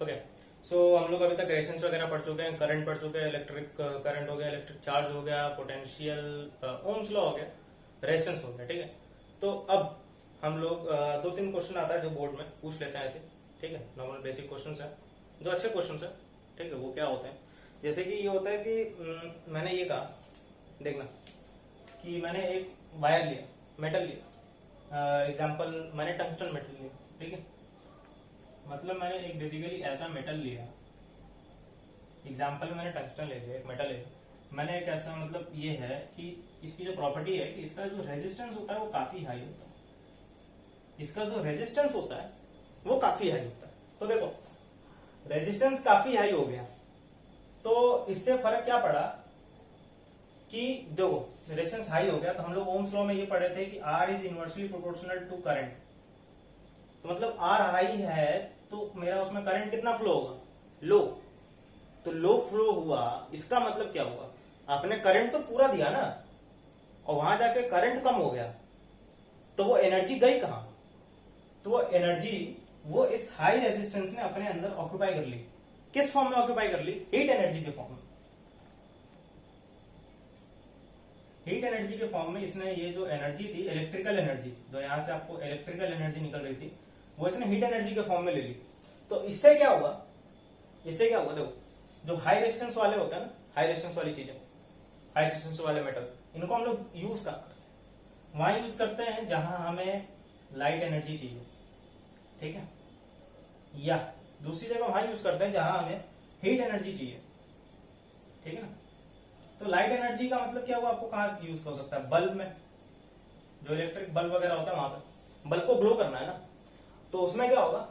Okay. सो हम लोग अभी तक रेशंस वगैरह पढ़ चुके हैं, करंट पढ़ चुके हैं, इलेक्ट्रिक करंट हो गया, इलेक्ट्रिक चार्ज हो गया, पोटेंशियल, ओम्स लॉ हो गया, रेशंस हो गया। ठीक है, तो अब हम लोग दो तीन क्वेश्चन आता है जो बोर्ड में पूछ लेते हैं ऐसे। ठीक है, नॉर्मल बेसिक क्वेश्चन है जो अच्छे क्वेश्चन है। ठीक है, वो क्या होते हैं, जैसे कि ये होता है कि मैंने ये कहा, देखना कि मैंने एक वायर लिया, मेटल लिया, एग्जाम्पल मैंने टंगस्टन मेटल लिया। ठीक है, मतलब मैंने एक बेसिकली ऐसा मेटल लिया, एग्जाम्पल मैंने टंगस्टन ले लिया, एक मेटल ले लिया। मैंने एक ऐसा मतलब ये है कि इसकी जो प्रॉपर्टी है कि इसका जो रेजिस्टेंस होता है वो काफी हाई होता है। इसका जो रेजिस्टेंस होता है वो काफी हाई होता है। तो देखो रेजिस्टेंस काफी हाई हो गया, तो इससे फर्क क्या पड़ा कि देखो रेजिस्टेंस हाई हो गया तो हम लोग ओम्स लॉ में ये पढ़े थे कि R is inversely proportional to current. तो मतलब R हाई है तो मेरा उसमें करंट कितना फ्लो होगा, लो। तो लो फ्लो हुआ, इसका मतलब क्या हुआ, आपने करंट तो पूरा दिया ना, और वहां जाके करंट कम हो गया, तो वो एनर्जी गई कहां, तो वो एनर्जी वो इस हाई रेजिस्टेंस ने अपने अंदर ऑक्यूपाई कर ली। किस फॉर्म में ऑक्यूपाई कर ली, हीट एनर्जी के फॉर्म में। हीट एनर्जी के फॉर्म में इसने ये जो एनर्जी थी, इलेक्ट्रिकल एनर्जी, जो यहां से आपको इलेक्ट्रिकल एनर्जी निकल रही थी, वो इसने हीट एनर्जी के फॉर्म में ले ली। तो इससे क्या हुआ, इससे क्या हुआ, देखो जो हाई रेजिस्टेंस वाले होते हैं ना, हाई रेजिस्टेंस वाली चीजें, हाई रेजिस्टेंस वाले मेटल, इनको हम लोग यूज कहां करते हैं, वहां यूज करते हैं जहां हमें लाइट एनर्जी चाहिए। ठीक है, या दूसरी जगह वहां यूज करते हैं जहां हमें हीट एनर्जी चाहिए। ठीक है ना, तो लाइट एनर्जी का मतलब क्या हुआ, आपको कहां यूज हो सकता है, बल्ब में, जो इलेक्ट्रिक बल्ब वगैरह होता है वहां पर बल्ब को ग्लो करना है ना, तो उसमें क्या होगा,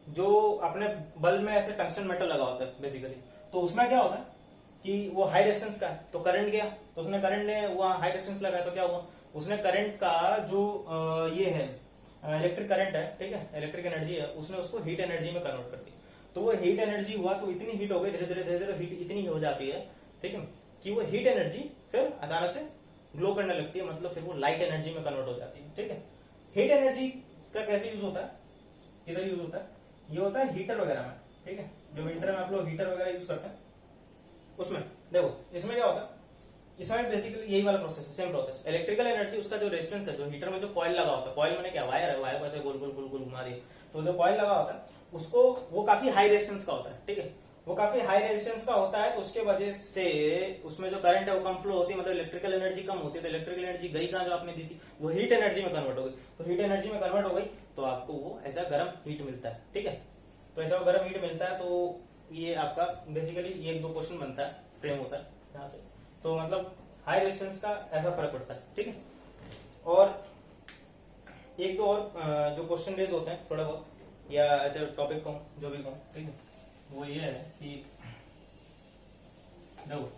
जो अपने बल्ब में ऐसे टंगस्टन मेटल लगा होता है बेसिकली, तो उसमें क्या होता है कि वो हाई रेजिस्टेंस का है, तो करंट गया, तो उसने करंट ने वहां हाई रेजिस्टेंस लगाया, तो क्या हुआ, उसने करंट का जो ये है इलेक्ट्रिक करंट है, ठीक है, इलेक्ट्रिक एनर्जी है, उसने उसको हीट एनर्जी में कन्वर्ट कर दी। तो वो हीट एनर्जी हुआ तो इतनी हीट हो गई, धीरे धीरे धीरे धीरे हीट इतनी हो जाती है, ठीक है, कि वो हीट एनर्जी फिर अचानक से ग्लो करने लगती है, मतलब फिर वो लाइट एनर्जी में कन्वर्ट हो जाती है। ठीक है, हीट एनर्जी का कैसे यूज होता है, किधर यूज होता है, ये होता है हीटर वगैरह में। ठीक है, जो विंटर में आप लोग हीटर वगैरह यूज करते हैं उसमें, देखो इसमें क्या होता है, इसमें बेसिकली यही वाला प्रोसेस है, सेम प्रोसेस। इलेक्ट्रिकल एनर्जी, उसका जो रेजिस्टेंस है, जो हीटर में जो कॉइल लगा होता है, कॉइल मैंने क्या, वायर है, वायर को ऐसे गोल गोल गोल गोल घुमा दिए, तो जो कॉइल लगा होता है उसको, वो काफी हाई रेजिस्टेंस का होता है। ठीक है, वो काफी हाई रेजिस्टेंस का होता है, तो उसके वजह से उसमें जो करंट है वो कम फ्लो होती है, मतलब इलेक्ट्रिकल एनर्जी कम होती है। तो इलेक्ट्रिकल एनर्जी गई कहां, जो आपने दी थी, वो हीट एनर्जी में कन्वर्ट हो गई। तो हीट एनर्जी में कन्वर्ट हो गई तो आपको वो ऐसा गर्म हीट मिलता है। ठीक है, तो ऐसा वो गर्म हीट मिलता है, तो ये आपका बेसिकली ये एक दो क्वेश्चन बनता है, फ्रेम होता है यहाँ से। तो मतलब हाई रेजिस्टेंस का ऐसा फर्क पड़ता है। ठीक है, और एक दो और जो क्वेश्चन रेज होते हैं थोड़ा बहुत, या ऐसे टॉपिक को जो भी कहूँ, ठीक है, वो ये है कि देखो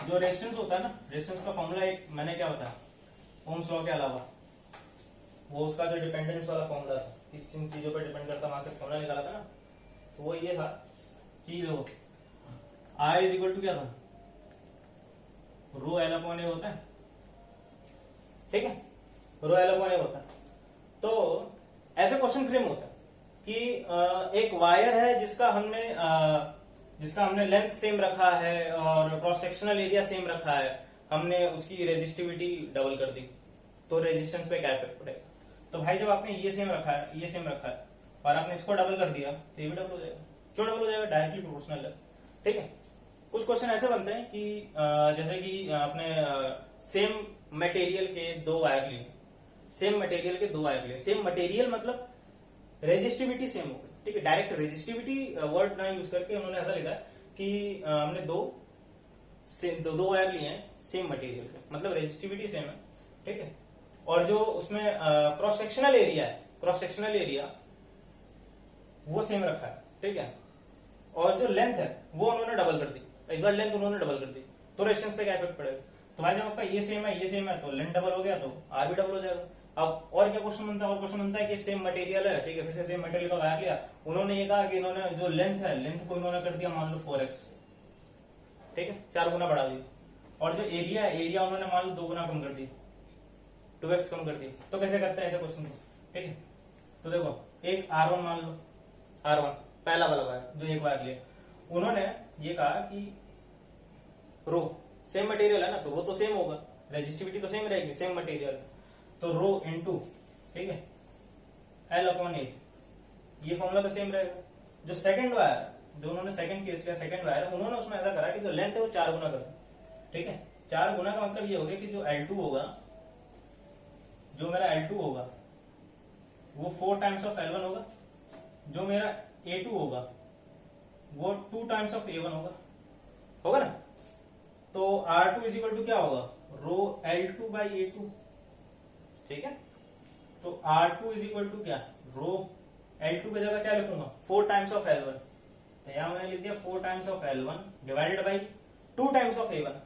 जो रेजिस्टेंस होता है ना, रेजिस्टेंस का फॉर्मूला एक मैंने क्या बताया, ओम्स लॉ के अलावा, वो उसका जो डिपेंडेंस वाला फॉर्मूला था, किन चीजों पर डिपेंड करता, वहां से फॉर्मूला निकाला था ना, तो वो ये था कि देखो आई इज इक्वल टू क्या था, रो एल अपॉन ए होता है। ठीक है, रो एल अपॉन ए होता है। तो ऐसे क्वेश्चन फ्रेम होता है कि एक वायर है जिसका हमने लेंथ सेम रखा है और क्रॉस सेक्शनल एरिया सेम रखा है, हमने उसकी रेजिस्टिविटी डबल कर दी, तो रेजिस्टेंस पे क्या इफेक्ट पड़ेगा। तो भाई जब आपने ये सेम रखा है, ये सेम रखा है, और आपने इसको डबल कर दिया, तो ये भी डबल हो जाएगा। क्यों डबल हो जाएगा, डायरेक्टली प्रोपोर्शनल है। ठीक है, कुछ क्वेश्चन ऐसे बनते हैं कि जैसे कि आपने सेम मटेरियल के दो वायर लिए, सेम मटेरियल के दो वायर लिए, सेम मटेरियल मतलब रेजिस्टिविटी सेम हो गई। ठीक है, डायरेक्ट रेजिस्टिविटी वर्ड ना यूज करके उन्होंने ऐसा लिखा कि हमने दो वायर लिए हैं सेम मटेरियल के, मतलब रेजिस्टिविटी सेम है। ठीक है, और जो उसमें क्रॉस सेक्शनल एरिया है, क्रॉस सेक्शनल एरिया वो सेम रखा है। ठीक है, और जो लेंथ है वो उन्होंने डबल कर दी, इस बार लेंथ उन्होंने डबल कर दी, तो रेजिस्टेंस पे क्या इफेक्ट पड़ेगा। तो भाई जब आपका ये सेम है, ये सेम है, तो लेंथ डबल हो गया तो आर भी डबल हो जाएगा। अब और क्या क्वेश्चन बनता है, और क्वेश्चन बनता है कि सेम मटेरियल है, ठीक है, फिर से सेम मटेरियल का वायर लिया, उन्होंने ये कहा कि इन्होंने जो लेंथ है, लेंथ को इन्होंने कर दिया मान लो 4x, ठीक है, 4 गुना बढ़ा दी, और जो एरिया है, एरिया उन्होंने मान लो 2 गुना कम कर दी, 2x कम कर दी। तो कैसे करते हैं ऐसे क्वेश्चन को। ठीक है, तो देखो एक R1 मान लो, R1 पहला वाला वायर जो एक वायर लिया, उन्होंने ये कहा कि रो सेम मटेरियल है ना, तो रो तो सेम होगा, रेजिस्टिविटी तो सेम रहेगी, सेम मटेरियल, तो रो इनटू, ठीक है, L अपॉन ए, ये फॉर्मूला तो सेम रहेगा। जो सेकंड वायर, जो उन्होंने सेकंड केस लिया, सेकंड वायर, उन्होंने उसमें ऐसा करा कि जो लेंथ है वो 4 गुना कर दी, ठीक है। 4 गुना का मतलब ये हो गया कि जो L2 होगा, जो मेरा L2 होगा वो 4 टाइम्स ऑफ L1 होगा, जो मेरा A2 होगा वो 2 टाइम्स ऑफ A1 होगा ना। तो R2 इज इक्वल टू क्या होगा, रो L2 बाई A2, ठीक है। तो R2 इज इक्वल टू क्या, रो L2 की जगह क्या लिखूंगा, 4 टाइम्स ऑफ L1, तो यहां मैंने लिख दिया 4 times of L1 divided by 2 times of A1,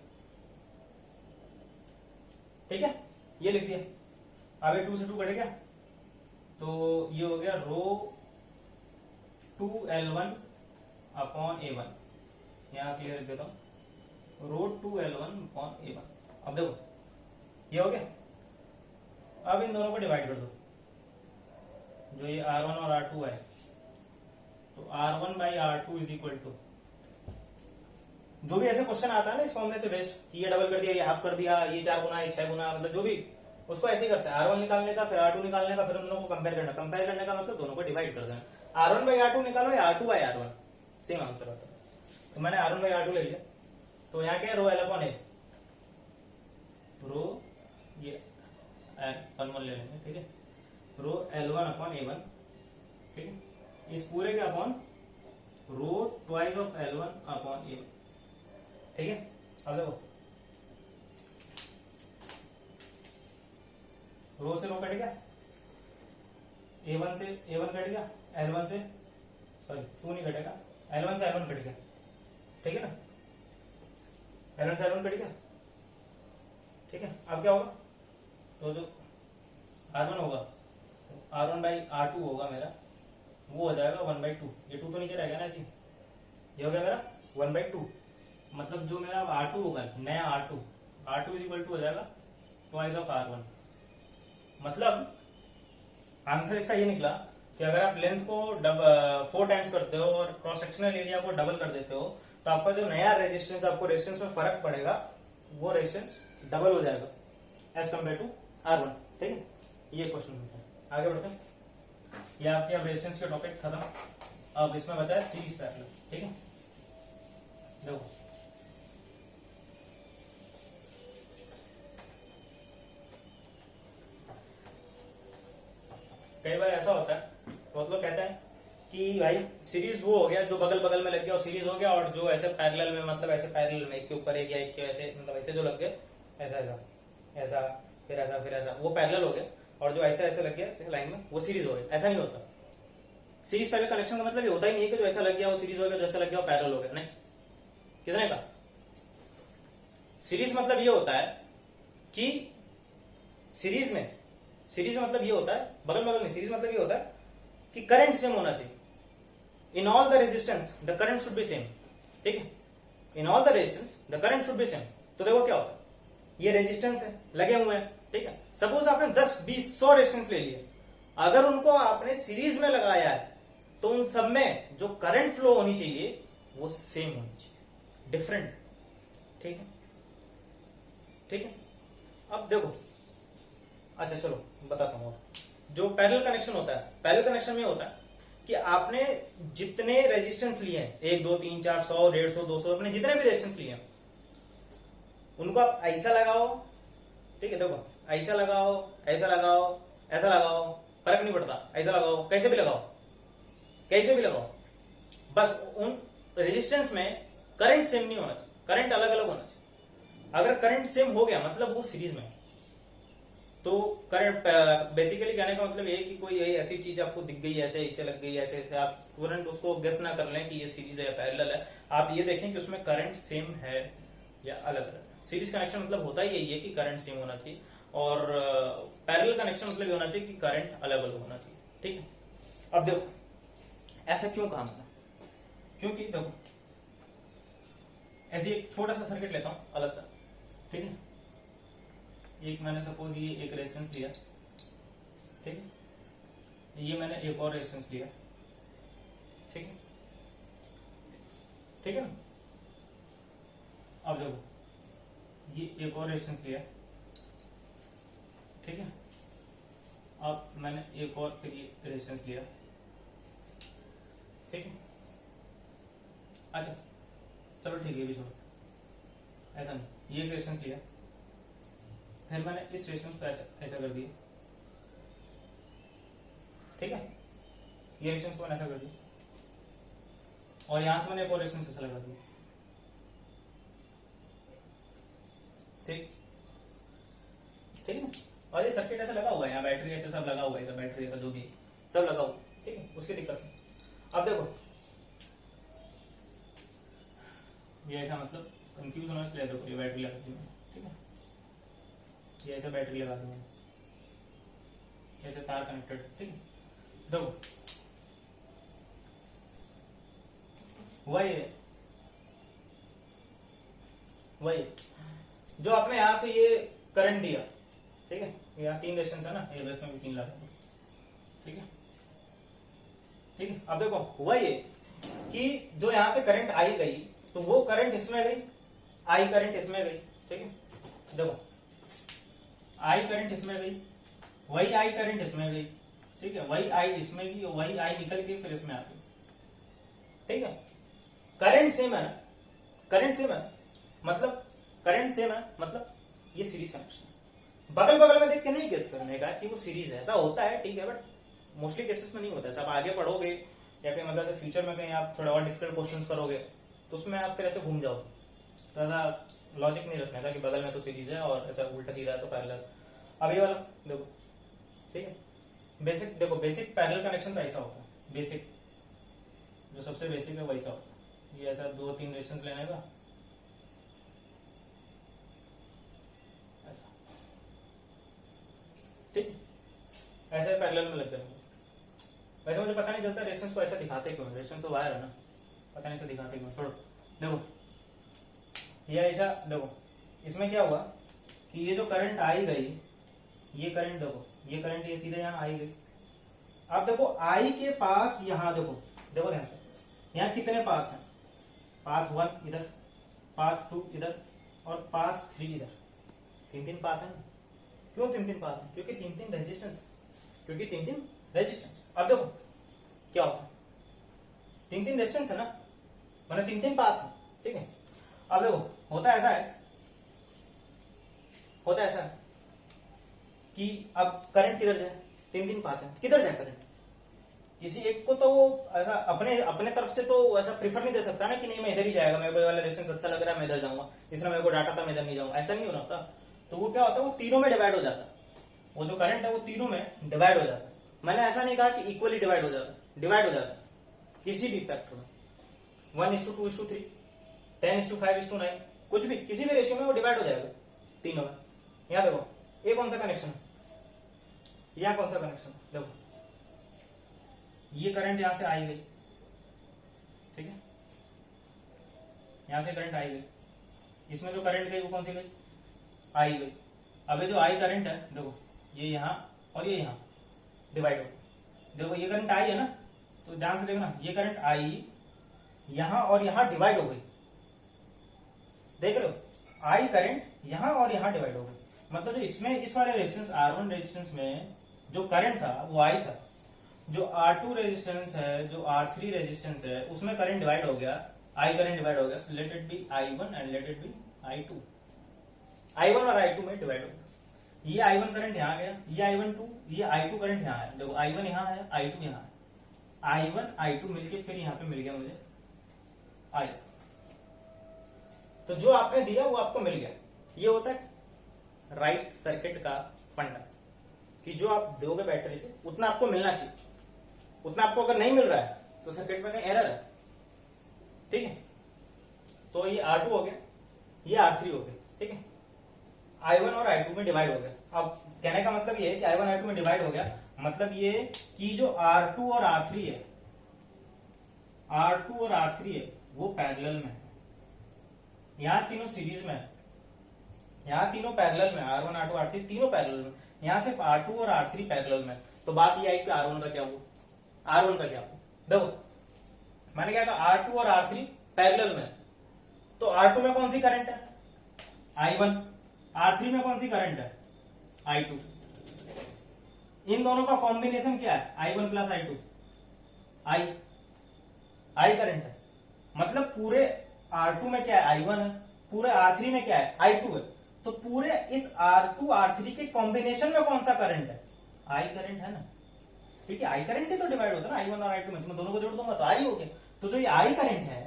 ठीक है, ये लिख दिया। अब ये 2 से 2 कटे क्या, तो ये हो गया रो 2L1 अपॉन A1, यहां क्लियर लिख देता हूं, रो 2L1 अपॉन A1। अब देखो ये हो गया, अब इन दोनों को डिवाइड कर दो, जो ये R1 और R2 है, तो R1 by R2 is equal to, जो भी ऐसे क्वेश्चन आता है ना इस फॉर्मूले से बेस्ड, कि ये डबल कर दिया, ये हाफ कर दिया, ये 4 गुना, ये 6 गुना, मतलब जो भी, उसको ऐसे ही करते हैं, R1 निकालने का, फिर R2 निकालने का, फिर उन दोनों को कंपेयर करना, कंपेयर करने का मतलब दोनों को डिवाइड कर देना, R1 बाई R2 निकालो या R2 by R1, same answer आता है। तो मैंने R1 बाई R2 ले लिया, तो यहाँ क्या है, रो L अपॉन ए, रो ये L1 ले लेंगे, ठीक है, रो L1 अपॉन A1, ठीक है, इस पूरे के upon rho twice of L1 upon A1, ठीक है। अब देखो रो से रो कट गया, A1 से A1 कट गया, L1 से, सॉरी 2 नहीं कटेगा, L1 से L1 कट गया, ठीक है ना, L1 से L1 कट गया, ठीक है। अब क्या होगा, तो जो R1 होगा, R1 बाई R2 होगा मेरा, वो हो जाएगा 1 बाई 2, ये 2 तो नीचे रहेगा ना ऐसी, ये हो गया मेरा 1 बाई 2, मतलब जो मेरा R2 होगा, नया R2 इज इक्वल टू हो जाएगा ट्वाइस ऑफ R1। मतलब आंसर इसका ये निकला कि अगर आप लेंथ को 4 टाइम्स करते हो और क्रॉस सेक्शनल एरिया को डबल कर देते हो, तो आपका जो नया रेजिस्टेंस, आपको रेजिस्टेंस में फर्क पड़ेगा, वो रेजिस्टेंस डबल हो जाएगा एज कम्पेयर टू R1, ठीक है। ये क्वेश्चन होता है, आगे बढ़ते हैं। ये आपके अब रेजिस्टेंस के टॉपिक खत्म, अब इसमें बचा है सीरीज पैरेलल, ठीक है। देखो कई बार ऐसा होता है, बहुत लोग कहते हैं कि भाई सीरीज वो हो गया जो बगल बगल में लग गया और सीरीज हो गया, और जो ऐसे पैरेलल में, मतलब ऐसे पैरेलल में एक के ऊपर एक या एक के ऐसे, मतलब ऐसे जो लग गए, ऐसा ऐसा ऐसा फिर ऐसा फिर ऐसा, वो पैरेलल हो गया, और जो ऐसे ऐसे लग गया लाइन में, वो सीरीज हो गया। ऐसा नहीं होता, सीरीज पैरेलल कनेक्शन का मतलब ये होता ही नहीं है कि जो ऐसा लग गया वो सीरीज हो गया, जो ऐसा लग गया वो पैरेलल हो गया, नहीं। किसने कहा? सीरीज मतलब ये होता है कि सीरीज में, सीरीज मतलब ये होता है, बगल बगल नहीं, सीरीज मतलब ये होता है कि करंट सेम होना चाहिए, in all the resistance the current should be same, ठीक है, in all the resistance the current should be same. तो देखो क्या होता है, ये रेजिस्टेंस है, लगे हुए हैं, ठीक है, सपोज आपने 10 20 100 रेजिस्टेंस ले लिए, अगर उनको आपने सीरीज में लगाया है तो उन सब में जो करंट फ्लो होनी चाहिए वो सेम होनी चाहिए, डिफरेंट, ठीक है, ठीक है। अब देखो, अच्छा चलो बताता हूं, जो पैरेलल कनेक्शन होता है, पैरेलल कनेक्शन में होता है कि आपने जितने रेजिस्टेंस लिए हैं, 1 2 3 4 100 150 200, अपने जितने भी रेजिस्टेंस लिए हैं उनको आप ऐसा लगाओ, ठीक है, देखो ऐसा लगाओ, ऐसा लगाओ, ऐसा लगाओ, फर्क नहीं पड़ता, ऐसा लगाओ, कैसे भी लगाओ, कैसे भी लगाओ, बस उन रेजिस्टेंस में करंट सेम नहीं होना चाहिए, करंट अलग अलग होना चाहिए। अगर करंट सेम हो गया मतलब वो सीरीज में, तो करंट बेसिकली कहने का मतलब ये है कि कोई ऐसी चीज आपको दिख गई, ऐसे ऐसे लग गई, ऐसे ऐसे, आप तुरंत उसको गेस ना कर लें कि ये सीरीज है या पैरेलल है, आप ये देखें कि उसमें करंट सेम है या अलग अलग। सीरीज कनेक्शन मतलब होता ही यही है कि करंट सेम होना चाहिए, और पैरेलल कनेक्शन मतलब ये होना चाहिए कि करंट अलग अलग होना चाहिए, ठीक है। अब देखो ऐसा क्यों काम है, क्योंकि देखो ऐसे एक छोटा सा सर्किट लेता हूं अलग सा, ठीक है, एक मैंने सपोज ये एक रेजिस्टेंस लिया, ठीक है, ये मैंने एक और रेजिस्टेंस लिया, ठीक है, ठीक है ना। अब देखो ये एक और रेजिस्टेंस लिया, ठीक है, अब मैंने एक और फिर ये रेजिस्टेंस लिया, ठीक है। अच्छा चलो ठीक है, ये भी छोड़ो, ऐसा नहीं, ये एक रेजिस्टेंस लिया, फिर मैंने इस रेजिस्टेंस को ऐसा कर दिया, ठीक है, ये रेजिस्टेंस को मैंने ऐसा कर दिया, और यहां से मैंने एक और रेजिस्टेंस ऐसा लगा दिया, ठीक, ठीक है ना। और ये सर्किट ऐसा लगा हुआ है, यहाँ बैटरी ऐसे सब लगा हुआ है, सब बैटरी ऐसा जो भी सब लगा हुआ है, ठीक है, उसकी दिक्कत नहीं। अब देखो ये ऐसा मतलब कंफ्यूज होना, इसलिए देखो ये बैटरी लगा दी मैंने, ठीक है, ये ऐसे बैटरी लगा दी मैंने, ऐसे तार कनेक्टेड, ठीक है। देखो वही जो आपने यहां से ये करंट दिया, ठीक है, यहाँ 3 रेजिस्टेंस है ना, ये बस में भी 3 लगा, ठीक है, ठीक है। अब देखो हुआ ये कि जो यहां से करंट आई गई, तो वो करंट इसमें गई, आई करंट इसमें गई, ठीक है, देखो आई करंट इसमें गई, वही आई करंट इसमें गई, ठीक है, वही आई इसमें गई, वही आई निकल के फिर इसमें आ गई, ठीक है। करंट सेम है, करंट सेम है, मतलब करंट सेम है, मतलब ये सीरीज कनेक्शन है। बगल बगल में देख के नहीं गेस करने का कि वो सीरीज है, ऐसा होता है, ठीक है, बट मोस्टली केसेस में नहीं होता है। सब आगे पढ़ोगे या फिर मतलब फ्यूचर में कहीं आप थोड़ा और डिफिकल्ट क्वेश्चंस करोगे तो उसमें आप फिर ऐसे घूम जाओ, ज्यादा लॉजिक नहीं रखने का कि बगल में तो सीरीज है और ऐसा उल्टा सीधा है तो पैरेलल। अब ये वाला देखो, ठीक है, बेसिक देखो, बेसिक पैरेलल कनेक्शन तो ऐसा होता है, बेसिक जो सबसे बेसिक है वैसा होता है, ये ऐसा 2-3 रेजिस्टेंस लेने का, ऐसा, ठीक, ऐसे पैरेलल में लग जाएंगे। वैसे मुझे पता नहीं चलता रेजिस्टेंस को ऐसा दिखाते क्यों, रेजिस्टेंस तो वायर है ना, पता नहीं ऐसा दिखाते क्यों। छोड़ो, देखो ये ऐसा, देखो इसमें क्या हुआ कि ये जो करंट आई गई, ये करंट देखो, ये करंट ये सीधे यहाँ आई गई। अब देखो आई के पास यहाँ देखो, देखो ध्यान से, यहाँ कितने पाथ हैं, पाथ 1 इधर, पाथ 2 इधर और पाथ 3 इधर, 3-3 पाथ है ना। क्यों 3-3 पाथ है? क्योंकि 3-3 रेजिस्टेंस, क्योंकि 3-3 रेजिस्टेंस। अब देखो क्या होता है, 3-3 रेजिस्टेंस है ना, मैंने 3-3 पाथ है, ठीक है। अब देखो होता ऐसा है, होता ऐसा है कि अब करंट किधर जाए, 3-3 पाथ है, किधर जाए करंट, किसी एक को तो वो ऐसा अपने अपने तरफ से तो ऐसा प्रीफर नहीं दे सकता ना कि नहीं मैं इधर ही जाएगा, मेरे को वाला रेजिस्टेंस अच्छा लग रहा है मैं इधर जाऊंगा, इसने मेरे को डाटा था मैं इधर नहीं जाऊंगा, ऐसा नहीं हो रहा था। तो वो क्या होता है, वो तीनों में डिवाइड हो जाता है, वो जो करंट है वो तीनों में डिवाइड हो जाता है। मैंने ऐसा नहीं कहा कि इक्वली डिवाइड हो जाता है, डिवाइड हो जाता है किसी भी फैक्टर में, 1:2:3, 10:5:9, कुछ भी किसी भी रेशियो में वो डिवाइड हो जाएगा तीनों में। यहाँ देखो ये कौन सा कनेक्शन है, यहाँ कौन सा कनेक्शन है, देखो ये करंट यहां से आई गई, ठीक है, यहां से करंट आई गई, इसमें जो करंट गई वो कौन सी गई, आई गई। अब ये जो आई करंट है देखो, ये यहां और ये यहां डिवाइड हो, देखो ये करंट आई है ना, तो ध्यान से देखो ना, ये करंट आई यहां और यहां डिवाइड हो गई, देख रहे हो, आई करंट यहां और यहां डिवाइड हो गई। मतलब जो इसमें इस वाले रेजिस्टेंस R1 रेजिस्टेंस में जो करंट था वो आई था, जो R2 रेजिस्टेंस है, जो R3 रेजिस्टेंस है, उसमें करंट डिवाइड हो गया, आई करंट डिवाइड हो गया, so let it B I1 and let it B I2, I1 और I2 में डिवाइड हो गया। ये I1 करंट यहाँ गया, ये I1 ये I2 करंट यहाँ है, देखो I1 यहाँ है, I2 यहाँ है, I1 I2 मिलके फिर यहाँ पे मिल गया मुझे I। तो जो आपने दिया वो आपको मिल गया। ये होता है राइट सर्किट का फंडा, कि जो आप दोगे बैटरी से उतना आपको मिलना चाहिए, उतना आपको अगर नहीं मिल रहा है तो सर्किट में कहीं एरर है, ठीक है। तो ये R2 हो गया, ये R3 हो गया, ठीक है, I1 और I2 में डिवाइड हो गया। अब कहने का मतलब ये है कि I1 I2 में डिवाइड हो गया, मतलब ये कि जो R2 और R3 है, R2 और R3 है वो पैरेलल में है, यहां तीनों सीरीज में है, यहाँ तीनों पैरेलल में, R1 R2 R3 तीनों पैरेलल में, यहाँ सिर्फ R2 और R3 पैरेलल में। तो बात ये आई कि R1 का क्या हुआ, R1 का क्या हुआ, देखो मैंने क्या कहा R2 और R3 पैरेलल में, तो R2 में कौन सी करंट है I1, R3 में कौन सी करंट है I2। इन दोनों का कॉम्बिनेशन क्या है I1 plus I2, I current है। मतलब पूरे R2 में क्या है I1 है, पूरे R3 में क्या है I2 है, तो पूरे इस R2 R3 के कॉम्बिनेशन में कौन सा करंट है I करंट है ना, क्योंकि I करंट ही तो डिवाइड होता है ना I1 और I2 में, तो मैं दोनों को जोड़ दूंगा तो I हो गया। तो जो ये I करंट है,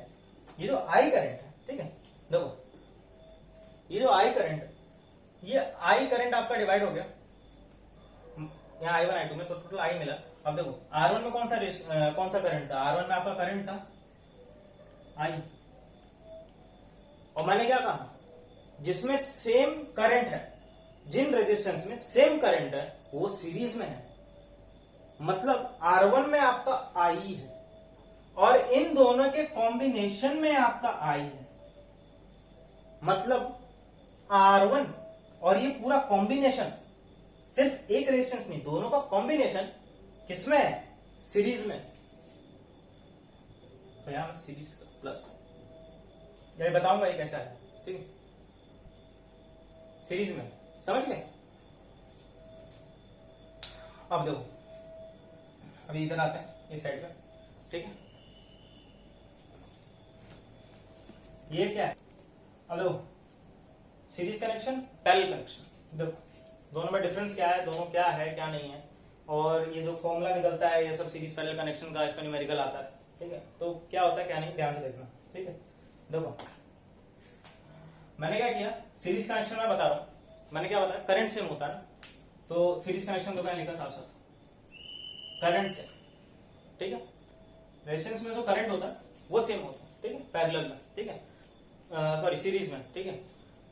ये जो I करंट है, ठीक है, देखो ये जो I करंट है, ये I करंट आपका डिवाइड हो गया यहाँ I1 I2 में, तो टोटल I मिला। अब देखो R1 में कौन सा करंट था, R1 में आपका करंट था I, और मैंने क्या कहा जिसमें सेम करंट है, जिन रेजिस्टेंस में सेम करंट है वो सीरीज में है, मतलब R1 में आपका I है और इन दोनों के कॉम्बिनेशन में आपका I है, मतलब R1 और ये पूरा कॉम्बिनेशन, सिर्फ एक रेजिस्टेंस नहीं, दोनों का कॉम्बिनेशन किसमें है सीरीज में, तो यहां सीरीज प्लस ये बताऊंगा ये कैसा है, ठीक है, सीरीज में, समझ गए। अब देखो अभी इधर आते हैं इस साइड पे, ठीक है, ये क्या है, अब देखो सीरीज कनेक्शन पैरेलल कनेक्शन, देखो दोनों में डिफरेंस क्या है, दोनों क्या है क्या नहीं है, और ये जो फॉर्मूला निकलता है ये सब सीरीज पैरेलल कनेक्शन का, इसका न्यूमेरिकल आता है, ठीक है, तो क्या होता है क्या नहीं ध्यान से देखना, ठीक है। देखो मैंने क्या किया, सीरीज कनेक्शन में बता रहा हूं, मैंने क्या बताया करंट सेम होता है ना, तो सीरीज कनेक्शन तो मैंने लिखा साफ साफ करंट से, ठीक है, रेजिस्टेंस में जो करंट होता है वो सेम होता है, ठीक है, पैरेलल में, ठीक है, सॉरी सीरीज में, ठीक है।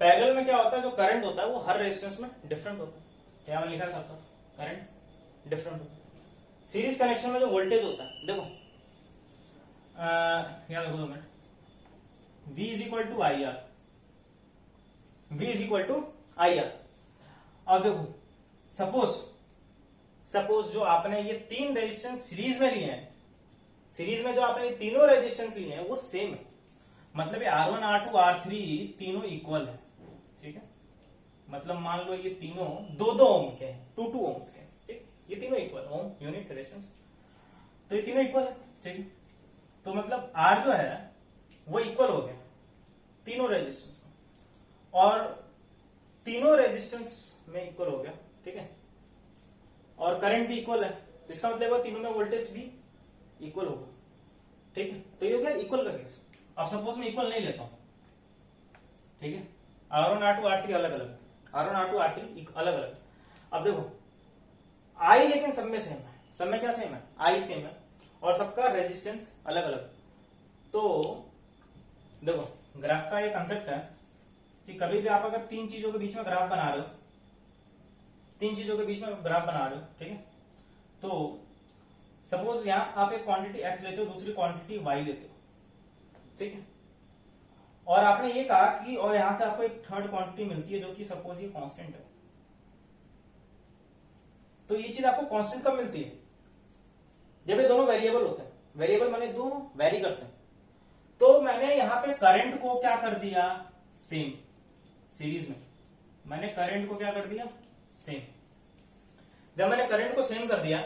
पैरेलल में क्या होता है, जो करंट होता है वो हर रेजिस्टेंस में डिफरेंट होता है, यहां मैंने लिखा साफ साफ करंट डिफरेंट होता है। सीरीज कनेक्शन में जो वोल्टेज होता है, देखो यहां देखो 2 minute, V is equal to I R, V is equal to I R. अब देखो सपोज जो आपने ये 3 रेजिस्टेंस सीरीज में लिए हैं, सीरीज में जो आपने ये तीनों रेजिस्टेंस लिए हैं वो सेम है, मतलब ये R1 R2 R3 तीनों इक्वल है, ठीक है, मतलब मान लो ये तीनों 2-2 ओम के हैं, 2-2 ओम्स के, ठीक, ये तीनों इक्वल ओम यूनिट रेजिस्टेंस, तो ये तीनों इक्वल है, ठीक, तो मतलब R जो है वो इक्वल हो गया तीनों रेजिस्टेंस में, और तीनों रेजिस्टेंस में इक्वल हो गया, ठीक है, और करंट भी इक्वल है, तो इसका मतलब तीनों में वोल्टेज भी इक्वल होगा, ठीक है, तो ये हो गया इक्वल का केस। अब सपोज मैं इक्वल नहीं लेता हूं, ठीक है, R1 R2 R3 अलग अलग, R1 R2 R3 अलग अलग, अब देखो I लेकिन सब में सेम है, सब में क्या सेम है I सेम है, और सबका रेजिस्टेंस अलग अलग, तो देखो ग्राफ का ये कंसेप्ट है कि कभी भी आप अगर 3 चीजों के बीच में ग्राफ बना रहे हो, 3 चीजों के बीच में ग्राफ बना रहे हो, ठीक है, तो सपोज यहां आप एक क्वांटिटी x लेते हो, दूसरी क्वांटिटी y लेते हो, ठीक है, और आपने ये कहा कि और यहां से आपको एक थर्ड क्वांटिटी मिलती है जो कि सपोज ये कांस्टेंट है, तो ये चीज आपको कांस्टेंट कब मिलती है, जब ये दोनों वेरिएबल होते हैं, वेरिएबल माने दो वेरी करते हैं, तो मैंने यहां पे करंट को क्या कर दिया सेम, सीरीज में मैंने करंट को क्या कर दिया सेम, जब मैंने करंट को सेम कर दिया,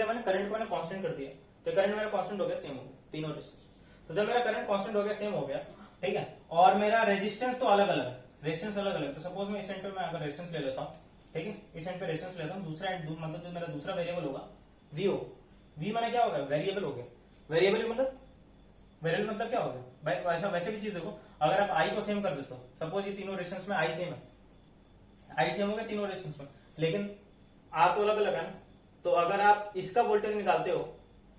मैंने करंट को मैंने कांस्टेंट कर दिया, तो करंट मेरा कांस्टेंट हो गया सेम हो गया तीनों रेजिस्टेंस, तो जब मेरा करंट कांस्टेंट हो गया सेम हो गया, ठीक है, और मेरा रेजिस्टेंस तो अलग अलग है, रेजिस्टेंस अलग अलग, तो सपोज मैं इस एंड पे मैं अगर रेजिस्टेंस ले लेता हूं, ठीक है, इस एंड पे रेजिस्टेंस लेता हूं, दूसरा एंड मतलब जो मेरा दूसरा वेरिएबल होगा vo, v माने क्या होगा वेरिएबल हो गया, वेरिएबल मतलब क्या हो गया भाई, वैसे भी चीज देखो, अगर आप i को सेम कर देते हो, सपोज ये तीनों रेजिस्टेंस में i सेम है, i सेम हो गया तीनों रेजिस्टेंस में, लेकिन r तो अलग अलग है ना, तो अगर आप इसका वोल्टेज निकालते हो,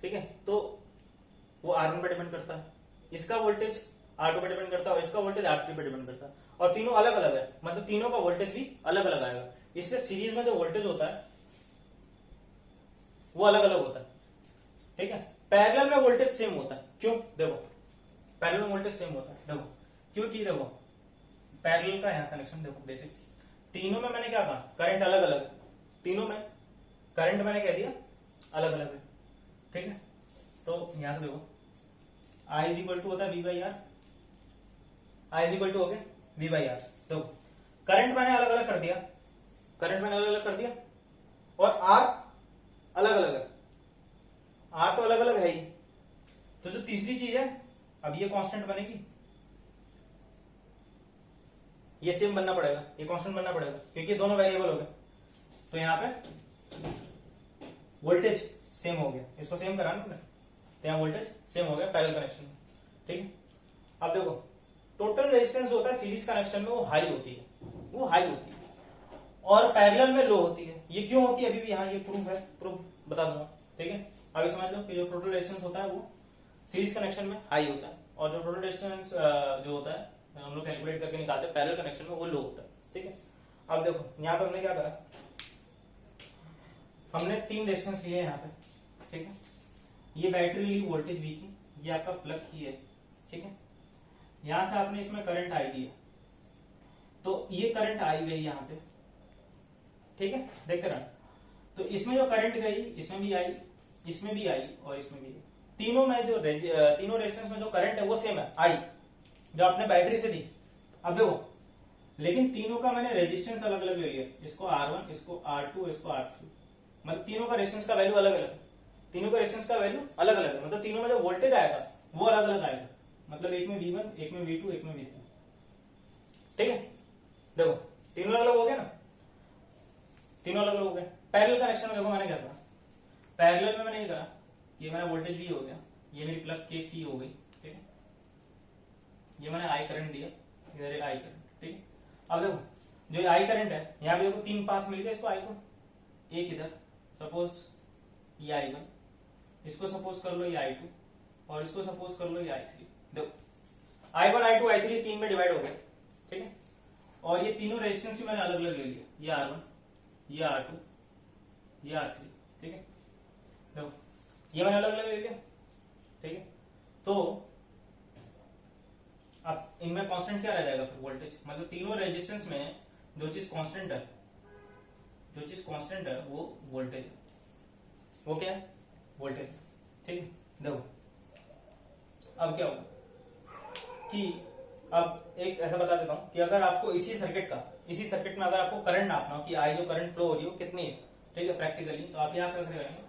ठीक है, तो वो R1 पे डिपेंड करता है, इसका वोल्टेज R2 पे डिपेंड करता है, और इसका वोल्टेज R3 पे डिपेंड करता है, और तीनों अलग अलग है, मतलब तीनों का वोल्टेज भी अलग अलग आएगा, इसलिए सीरीज में जो वोल्टेज होता है वो अलग अलग होता है, ठीक है। पैरेलल में वोल्टेज सेम होता है, क्यों, देखो पैरेलल में वोल्टेज सेम होता है, देखो क्योंकि देखो पैरेलल का यहाँ कनेक्शन देखो, बेसिक तीनों में मैंने क्या कहा करंट अलग अलग है, तीनों में करंट मैंने कह दिया अलग अलग है, ठीक है, तो यहां से देखो आई इज इक्वल टू होता है V by R, I is equal to हो गया वी बाई आर। तो करंट मैंने अलग अलग कर दिया, करंट मैंने अलग अलग कर दिया, और आर अलग अलग है, आर तो अलग अलग है ही। तो जो तीसरी चीज है, अब ये कांस्टेंट बनेगी, ये सेम बनना पड़ेगा, ये कांस्टेंट बनना पड़ेगा क्योंकि ये दोनों वेरिएबल हो गए। तो यहाँ पे वोल्टेज सेम हो गया, इसको सेम कराना ना, तो यहाँ वोल्टेज सेम हो गया पैरेलल कनेक्शन में, ठीक है। अब देखो टोटल रेजिस्टेंस होता है सीरीज कनेक्शन में वो हाई होती है, वो हाई होती है, और पैरेलल में लो होती है। ये क्यों होती है अभी भी यहाँ ये प्रूफ है, प्रूफ बता दूंगा, ठीक है। आगे समझ लो कि जो टोटल रेजिस्टेंस होता है वो सीरीज कनेक्शन में हाई होता है, और जो टोटल रेजिस्टेंस जो होता है हम लोग कैलकुलेट करके निकालते हैं पैरेलल कनेक्शन में, वो लो होता है, ठीक है। अब देखो यहाँ पे हमने क्या करा, हमने 3 रेजिस्टेंस लिए यहाँ पे, ठीक है। ये बैटरी ली वोल्टेज वी की, ये आपका प्लग की है, ठीक है। यहां से आपने इसमें करंट आई दिया, तो ये करंट आई गई यहाँ पे, ठीक है, देखते रहे। तो इसमें जो करंट गई, इसमें भी आई, इसमें भी आई, और इसमें भी आई। तीनों में जो तीनों रेजिस्टेंस में जो करंट है वो सेम है, आई, जो आपने बैटरी से दी। अब देखो लेकिन तीनों का मैंने रेजिस्टेंस अलग अलग ले लिया, इसको R1, इसको R2, इसको R3, मतलब तीनों का रेजिस्टेंस का वैल्यू अलग अलग है, तीनों का रेजिस्टेंस का वैल्यू अलग अलग है, मतलब तीनों में जो वोल्टेज आएगा वो अलग अलग आएगा, मतलब एक में V1, एक में V2, एक में V3, ठीक है। देखो तीनों अलग अलग हो गया ना, तीनों अलग अलग हो गए। पैरेलल कनेक्शन में देखो मैंने क्या करा, पैरेलल में मैंने ये करा, ये मेरा वोल्टेज V हो गया, ये मेरी प्लग के की हो गई, ठीक है। ये मैंने आई करंट दिया, इधर आई करंट, ठीक है। अब देखो जो आई करंट है, यहाँ पे देखो 3 पाथ मिल गया इसको, आई को, एक इधर सपोज ये I1, इसको सपोज कर लो ये I2, और इसको सपोज कर लो ये I3। देखो I1, I2, I3 3 में डिवाइड हो गए, ठीक है। और ये तीनों रेजिस्टेंस भी मैंने अलग अलग ले लिया, ये R1, ये R2, ये R3, ठीक है। देखो ये मैंने अलग अलग ले लिया, ठीक है। तो अब इनमें कांस्टेंट क्या रह जाएगा फिर, वोल्टेज, मतलब तीनों रेजिस्टेंस में जो चीज कांस्टेंट है, जो चीज कांस्टेंट है वो वोल्टेज है, वो क्या है, वोल्टेज, ठीक है। देखो अब क्या होगा कि अब एक ऐसा बता देता हूं कि अगर आपको इसी सर्किट में अगर आपको करंट नापना हो कि आई जो करंट फ्लो हो रही हो कितनी है, ठीक है, प्रैक्टिकली, तो आप यहाँ क्या करेंगे,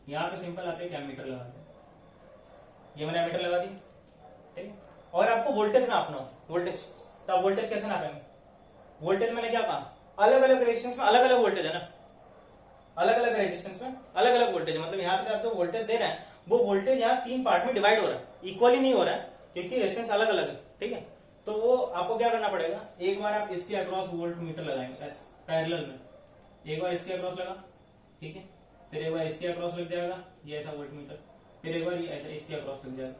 यहाँ पे सिंपल आप एक एमीटर लगा दें, ये मैंने एमीटर लगा दी, ठीक है। और आपको वोल्टेज नापना हो, वोल्टेज, तो आप वोल्टेज कैसे नापेंगे, वोल्टेज मैंने क्या कहा, अलग अलग रेजिस्टेंस में अलग अलग वोल्टेज है ना, अलग अलग रेजिस्टेंस में अलग अलग वोल्टेज, मतलब यहाँ पे आप जो वोल्टेज दे रहे हैं वो वोल्टेज यहाँ 3 पार्ट में डिवाइड हो रहा है, इक्वली नहीं हो रहा है क्योंकि रेजिस्टेंस अलग अलग है, ठीक है। तो वो आपको क्या करना पड़ेगा, एक बार आप इसके अक्रॉस वोल्ट मीटर लगाएंगे ऐसे पैरेलल में, एक बार इसके अक्रॉस लगा, ठीक है, फिर एक बार इसके अक्रॉस लग जाएगा ये ऐसा वोल्ट मीटर, फिर एक बार ये ऐसा इसके अक्रॉस लग जाएगा,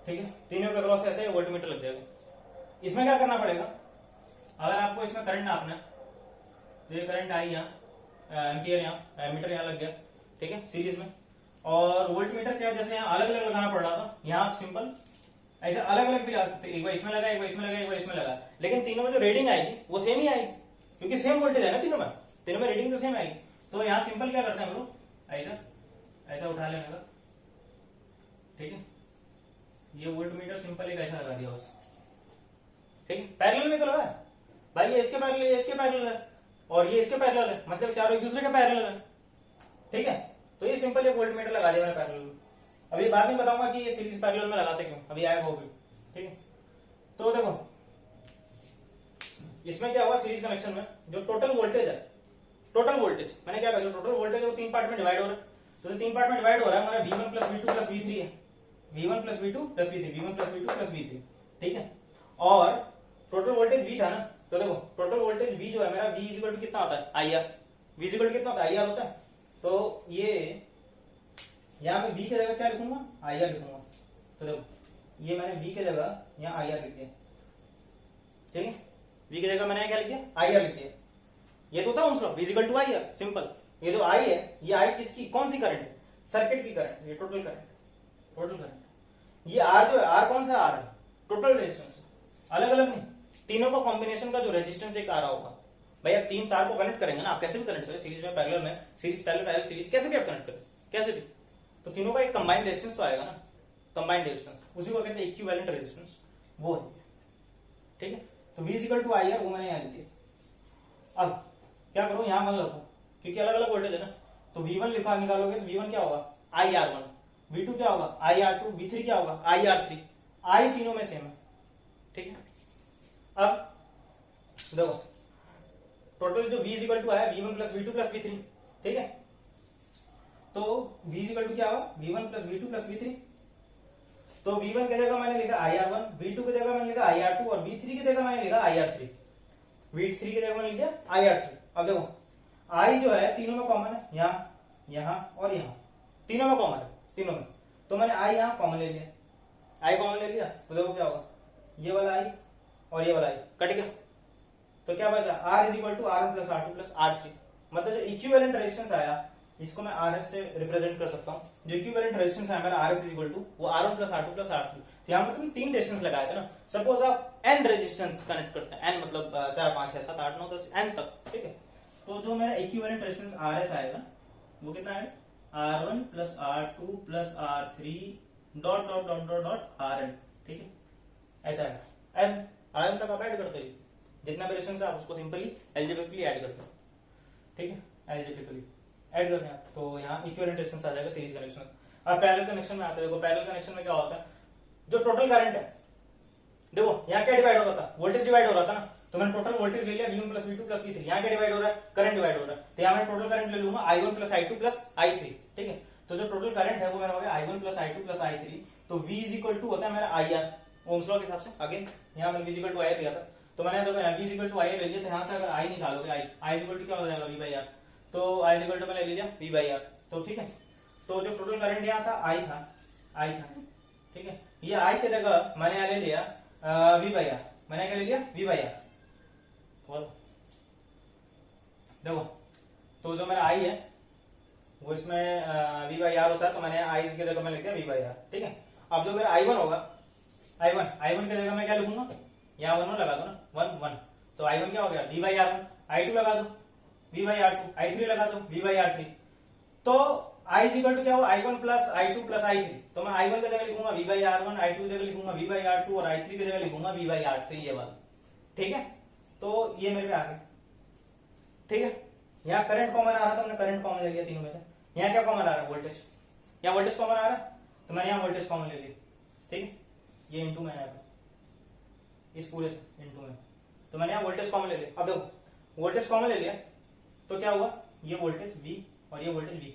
ठीक है, तीनों के अक्रॉस ऐसे वोल्ट मीटर लग जाएगा। इसमें क्या करना पड़ेगा, अगर आपको इसमें करंट नापना है तो ये करंट आई यहाँ, एम्पियर यहाँ, एमीटर यहाँ लग गया, ठीक है, सीरीज में, और वोल्ट मीटर क्या जैसे यहाँ अलग अलग लगाना पड़ रहा था, यहाँ आप सिंपल ऐसा अलग अलग भी लगा, एक बार इसमें लगा, एक बार इसमें लगा, एक बार इसमें लगा, लेकिन तीनों में जो रीडिंग आएगी वो सेम ही आएगी क्योंकि सेम वोल्टेज है ना, तीनों में रीडिंग तो सेम आएगी। तो यहाँ सिंपल क्या करते हैं हम लोग, ऐसा ऐसा उठा लेंगे, ठीक है, ये वोल्ट मीटर सिंपल एक ऐसा लगा दिया बस, ठीक है, पैरेलल में तो लगा है भाई, ये इसके पैरेलल, ये इसके पैरेलल है, और ये इसके पैरेलल है, मतलब चारों एक दूसरे के पैरेलल है, ठीक है। तो ये सिंपल एक वोल्ट मीटर लगा दिया मैंने पैरेलल में। अभी बाद में बताऊंगा कि ये सीरीज पैरेलल में लगाते क्यों, अभी आएगा वो भी, ठीक है। तो देखो इसमें क्या हुआ, सीरीज कनेक्शन में जो टोटल वोल्टेज है, टोटल वोल्टेज मैंने क्या कहा, टोटल वोल्टेज वो 3 पार्ट में डिवाइड हो रहा है, तो 3 पार्ट में डिवाइड हो रहा है हमारा V1 plus V2 plus V3 है, V1 plus V2 plus V3, V1 plus V2 plus V3, ठीक है। और टोटल वोल्टेज V था ना, तो देखो टोटल वोल्टेज V जो है मेरा, V इक्वल टू कितना आता है, IR, V इक्वल टू कितना होता है, IR होता है। तो ये यहाँ पे V की जगह क्या लिखूंगा, IR लिखूंगा, तो देखो ये मैंने V की जगह यहाँ IR लिख दिया, ठीक है, V की जगह मैंने क्या लिख दिया, IR लिख दिया, ये तो था उनका V equal to IR, simple. ये जो I है, ये I किसकी, कौन सी करंट है, सर्किट की करंट, ये टोटल करंट, टोटल करंट। ये R जो है, R कौन सा R है, टोटल रेजिस्टेंस, अलग अलग नहीं, तीनों का कॉम्बिनेशन का जो रेजिस्टेंस एक आ रहा होगा भाई। आप 3 तार को कनेक्ट करेंगे ना, आप कैसे भी कनेक्ट करें, सीरीज में, पैरेलल में, सीरीज पैरेलल पैरेलल सीरीज, कैसे भी आप कनेक्ट करें, कैसे भी, तो तीनों का एक कंबाइंड रेजिस्टेंस तो आएगा ना, कंबाइंड रेजिस्टेंस, उसी को कहते हैं इक्विवेलेंट रेजिस्टेंस, वो है। ठीक है, तो V equal to I R, वो मैंने यहाँ लिख दिया। अब क्या करो, यहां मान रखो क्योंकि अलग अलग वोल्टेज है ना, तो V1 लिखा निकालोगे तो V1 क्या होगा IR1, V2 क्या होगा IR2, V3 क्या होगा IR3, I तीनों में सेम है। ठीक है, अब देखो टोटल जो V इक्वल टू आया V1 plus V2 plus V3। ठीक है, तो V इक्वल टू क्या होगा V1 plus V2 plus V3। तो V1 की जगह मैंने लिखा IR1, V2 की जगह मैंने लिखा IR2 और V3 की जगह मैंने लिखा IR3। V3 की जगह मैंने लिखा IR3। अब देखो I जो है तीनों में कॉमन है, यहाँ यहाँ और यहाँ तीनों में कॉमन है, तीनों में, तो मैंने I यहाँ कॉमन ले लिया, I कॉमन ले लिया तो देखो क्या होगा, ये वाला I और ये वाला I कट गया, तो क्या बचा R is equal to R1 plus R2 plus R3। मतलब जो इक्विवेलेंट रेजिस्टेंस आया इसको मैं RS से रिप्रेजेंट कर सकता हूँ। जो इक्विवेलेंट रेजिस्टेंस आया मेरा RS इज इक्वल टू वो R1 plus R2 plus R3। तो यहाँ पर तुम 3 रेजिस्टेंस लगाए थे ना, सपोज आप n रेजिस्टेंस कनेक्ट करते हैं, n मतलब 4 5 6 7 8 9 10 n तक। ठीक है, तो जो मेरा इक्विवेलेंट रेजिस्टेंस RS आएगा वो कितना आएगा R1 plus R2 plus R3 dot dot dot dot dot RN। ठीक है, ऐसा है n RN तक आप ऐड करते हैं, जितना भी रेजिस्टेंस है आप उसको सिंपली एल्जेब्रिकली ऐड करते हो। ठीक है, एल्जेब्रिकली ऐड करते हैं तो यहाँ इक्विवेलेंट रेजिस्टेंस आ जाएगा सीरीज कनेक्शन। अब पैरेलल कनेक्शन में आते हैं, देखो पैरेलल कनेक्शन में क्या होता है, जो टोटल करंट है, देखो यहाँ क्या डिवाइड हो रहा था, वोल्टेज डिवाइड हो रहा था ना, तो मैंने टोटल वोल्टेज ले लिया V1 plus V2 plus V3। यहाँ क्या डिवाइड हो रहा है, करंट डिवाइड हो रहा है, तो यहाँ मैं टोटल करंट ले लूंगा I1 plus I2 plus I3। ठीक है, तो जो टोटल करंट है वो मेरा हो गया I1 plus I2 plus I3। तो V इज इक्वल टू होता है मेरा IR ओम्स लॉ के हिसाब से। आगे यहाँ मैंने V is equal to IR लिया था, तो मैंने देखो V is equal to IR ले लिया, तो यहाँ से अगर I निकालोगे I इज इक्वल टू क्या हो जाएगा V बाई R, तो I इज इक्वल टू मैंने ले लिया V बाई R। तो ठीक है, तो जो टोटल करंट यहाँ था I था। ठीक है, ये I की जगह मैंने यहाँ ले लिया V बाई R, मैंने क्या ले लिया V बाई R। देखो तो जो मेरा I है वो इसमें V बाई R होता है, तो मैंने I की जगह में लिख दिया V बाई R। ठीक है, अब जो मेरा I1 होगा, I1 की जगह मैं क्या लिखूंगा, यहाँ 1 लगा दो ना, 1 1, तो I1 क्या हो गया V बाई R1, I2 लगा दो V बाई R2, I3 लगा दो V बाई R3। तो I इज इक्वल टू क्या हुआ I1 plus I2 plus I3, तो मैं I1 की जगह लिखूंगा V बाई R1, I2 की जगह लिखूंगा V बाई R2 और I3 की जगह लिखूंगा V बाई R3, ये वाला। ठीक है, तो ये मेरे पे आ गया। ठीक है, यहाँ करंट कॉमन आ रहा था, हमने करंट कॉमन ले लिया तीनों में से। यहाँ क्या कॉमन आ रहा है, वोल्टेज, यहाँ वोल्टेज कॉमन आ रहा है, तो मैंने यहाँ वोल्टेज कॉमन ले लिया। ठीक है, ये इंटू में आया इस पूरे से इंटू में, तो मैंने यहाँ वोल्टेज कॉमन ले लिया। अब देखो वोल्टेज कॉमन ले लिया तो क्या हुआ, ये वोल्टेज V और ये वोल्टेज V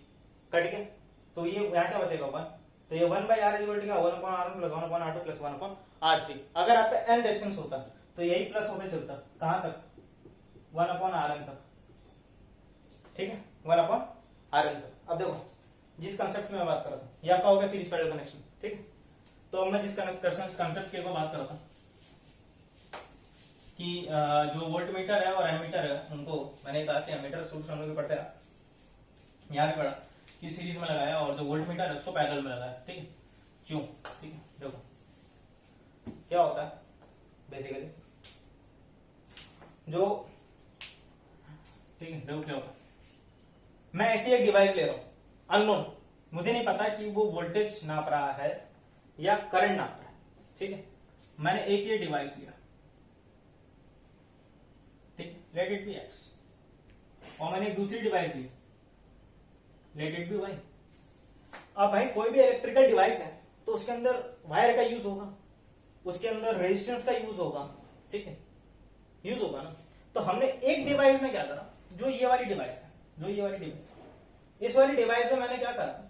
कट गया, तो ये यहाँ क्या बचेगा 1, तो ये 1 by R is equal to क्या 1 upon R1 plus 1 upon R2 plus 1 upon R3। अगर आपका n रेजिस्टेंस होता तो यही प्लस होते चलता, कहां तक 1 अपॉन Rn तक। ठीक है, 1 अपॉन Rn तक। अब देखो जिस कंसेप्ट में मैं बात कर रहा था, ये आपका हो गया सीरीज पैरेलल कनेक्शन। ठीक है, तो अब मैं जिस कंसेप्ट की बात कर रहा था कि जो वोल्ट मीटर है और एमीटर है उनको मैंने कहा कि एमीटर सूत्र हम लोग पढ़ते हैं, यहाँ पे पढ़ा कि सीरीज में लगाया और जो वोल्ट मीटर है उसको पैरेलल में लगाया। ठीक है, क्यों, ठीक है, देखो क्या होता है बेसिकली जो, ठीक है देखो क्या होता है, मैं ऐसी एक डिवाइस ले रहा हूं अननोन, मुझे नहीं पता कि वो वोल्टेज नाप रहा है या करंट नाप रहा है। ठीक है, मैंने एक ये डिवाइस लिया, ठीक, लेट इट बी एक्स, और मैंने एक दूसरी डिवाइस ली, लेट इट बी वाई। अब भाई कोई भी इलेक्ट्रिकल डिवाइस है तो उसके अंदर वायर का यूज होगा, उसके अंदर रेजिस्टेंस का यूज होगा। ठीक है, यूज होगा ना, तो हमने एक डिवाइस में क्या करा, जो ये वाली डिवाइस है, जो ये वाली डिवाइस, इस वाली डिवाइस में मैंने क्या करा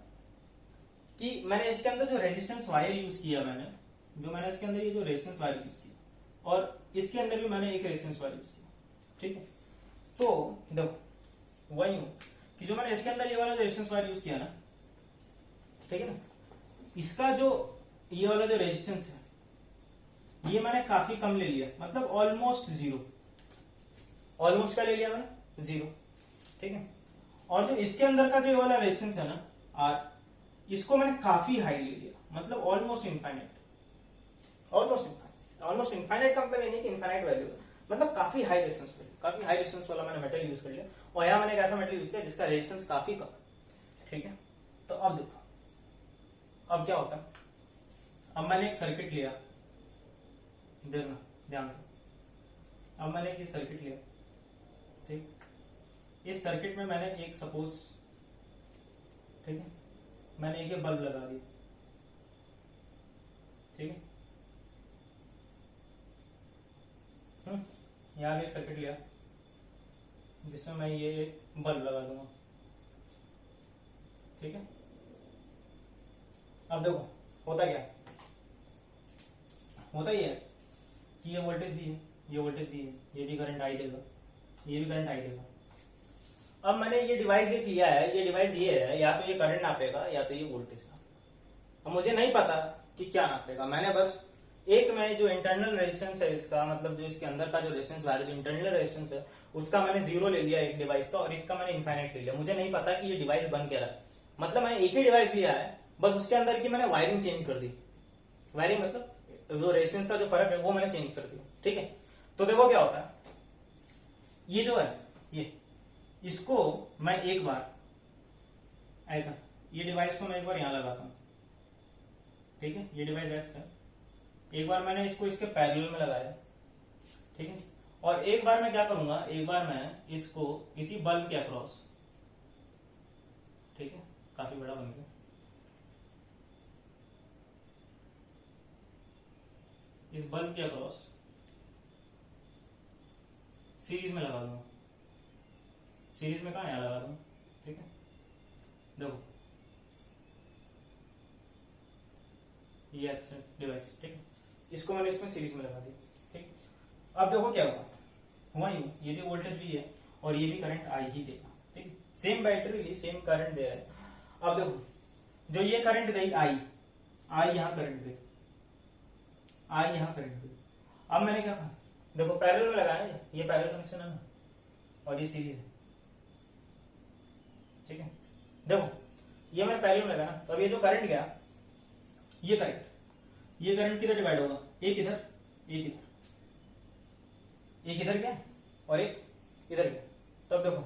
कि मैंने इसके अंदर जो रेजिस्टेंस वायर यूज किया, मैंने इसके अंदर ये जो रेजिस्टेंस वायर यूज किया और इसके अंदर भी मैंने एक रेजिस्टेंस वायर यूज किया। ठीक है, तो देखो वही कि जो मैंने इसके अंदर ये वाला रेजिस्टेंस वायर यूज किया ना, ठीक है ना, इसका जो ये वाला जो रेजिस्टेंस है ये मैंने काफी कम ले लिया, मतलब ऑलमोस्ट जीरो, ऑलमोस्ट क्या ले लिया मैंने, जीरो। ठीक है, और जो इसके अंदर का जो ये वाला रेजिस्टेंस है ना R, इसको मैंने काफी हाई ले लिया, मतलब ऑलमोस्ट इनफाइनाइट, ऑलमोस्ट इनफाइनाइट का मतलब ये नहीं कि इनफाइनाइट वैल्यू, मतलब काफी हाई रेजिस्टेंस, काफी हाई रेजिस्टेंस वाला मैंने मेटल यूज कर लिया, और यहां मैंने एक ऐसा मेटल यूज किया जिसका रेजिस्टेंस काफी कम। ठीक है, तो अब देखो अब क्या होता है, अब मैंने एक सर्किट लिया, देखना ध्यान से, अब मैंने एक सर्किट लिया, ठीक, इस सर्किट में मैंने एक सपोज, ठीक है, मैंने एक बल्ब लगा दी, ठीक है, यहां भी एक सर्किट लिया जिसमें मैं ये बल्ब लगा दूंगा, ठीक है। अब देखो होता क्या, होता ही है कि ये वोल्टेज भी है, ये वोल्टेज भी है, ये भी करंट आई देगा, ये भी करंट आई देगा। अब मैंने ये डिवाइस ये किया है, ये डिवाइस ये है, या तो ये करंट नापेगा या तो ये वोल्टेज का। अब मुझे नहीं पता कि क्या नापेगा, मैंने बस एक में जो इंटरनल रेजिस्टेंस है इसका, मतलब जो इसके अंदर का जो रेजिस्टेंस वैल्यू जो इंटरनल रेजिस्टेंस है उसका मैंने 0 ले लिया एक डिवाइस का, और एक का मैंने इनफाइनाइट ले लिया। मुझे नहीं पता कि ये डिवाइस बन क्या रहा है, मतलब मैंने एक ही डिवाइस लिया है, बस उसके अंदर की मैंने वायरिंग चेंज कर दी। वायरिंग मतलब जो रेजिस्टेंस का जो फर्क है वो मैंने चेंज कर दिया, ठीक है। तो देखो क्या होता है, ये जो है ये, इसको मैं एक बार ऐसा, ये डिवाइस को मैं एक बार यहां लगाता हूं, ठीक है, ये डिवाइस एक्स है, एक बार मैंने इसको इसके पैरेलल में लगाया, ठीक है, और एक बार मैं क्या करूंगा, एक बार मैं इसको इसी बल्ब के अक्रॉस, ठीक है, काफी बड़ा बन गया, इस बल्ब के अक्रॉस सीरीज में लगा दूंगा, सीरीज में कहा, यहां लगा दूंगा, ठीक है। देखो ये डिवाइस, ठीक है, इसको मैंने इसमें सीरीज में लगा दी, ठीक। अब देखो क्या हुआ ही, ये भी वोल्टेज भी है और ये भी करंट आई ही देगा, ठीक, सेम बैटरी ली, सेम करंट दे रहा है। अब देखो जो ये करंट गई आई यहां करंट गई, आई यहां करंट गई। अब मैंने क्या कहा, देखो पैरेलल में लगाया, ये पैरेलल कनेक्शन है ना, और ये सीरीज है, ठीक है। देखो ये मैंने पैरेलल में लगाया, तो अब ये जो करंट गया, ये करंट किधर डिवाइड होगा, एक इधर, एक इधर, एक इधर गया और एक इधर गया। तब देखो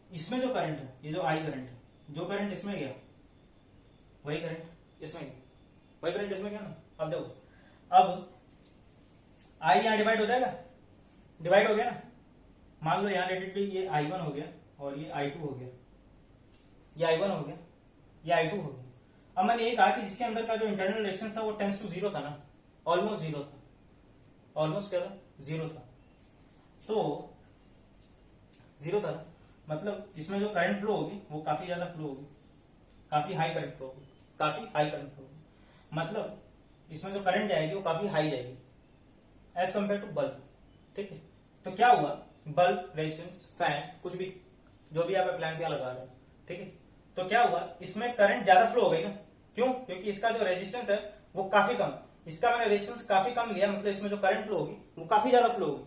इसमें जो करंट है, ये जो आई करंट है, जो करंट इसमें गया वही करंट इसमें गया, वही करंट इसमें गया ना। अब देखो, अब आई यहां डिवाइड हो जाएगा, डिवाइड हो गया ना, मान लो यहां रेटेड ये I1 हो गया और ये I2 हो गया, ये I1 हो गया, ये I2 हो गया। अब मैंने ये कहा कि जिसके अंदर का जो इंटरनल रेजिस्टेंस था वो टेंस टू 0 था ना, ऑलमोस्ट 0 था, ऑलमोस्ट क्या था, 0 था, तो 0 था, मतलब इसमें जो करंट फ्लो होगी वो काफी ज्यादा फ्लो होगी, काफी हाई करंट फ्लो होगी, काफी हाई करंट फ्लो होगी, मतलब इसमें जो करंट जाएगी वो काफी हाई जाएगी एज कंपेयर टू बल्ब, ठीक है। तो क्या हुआ, बल्ब, रेजिस्टेंस, फैन, कुछ भी जो भी आप अप्लायंस यहां लगा रहे हैं, ठीक है, तो क्या हुआ, इसमें करंट ज्यादा फ्लो हो गई ना, क्यों, क्योंकि इसका जो रेजिस्टेंस है वो काफी कम, इसका मैंने रेजिस्टेंस काफी कम लिया, मतलब इसमें जो करंट फ्लो होगी वो काफी ज्यादा फ्लो होगी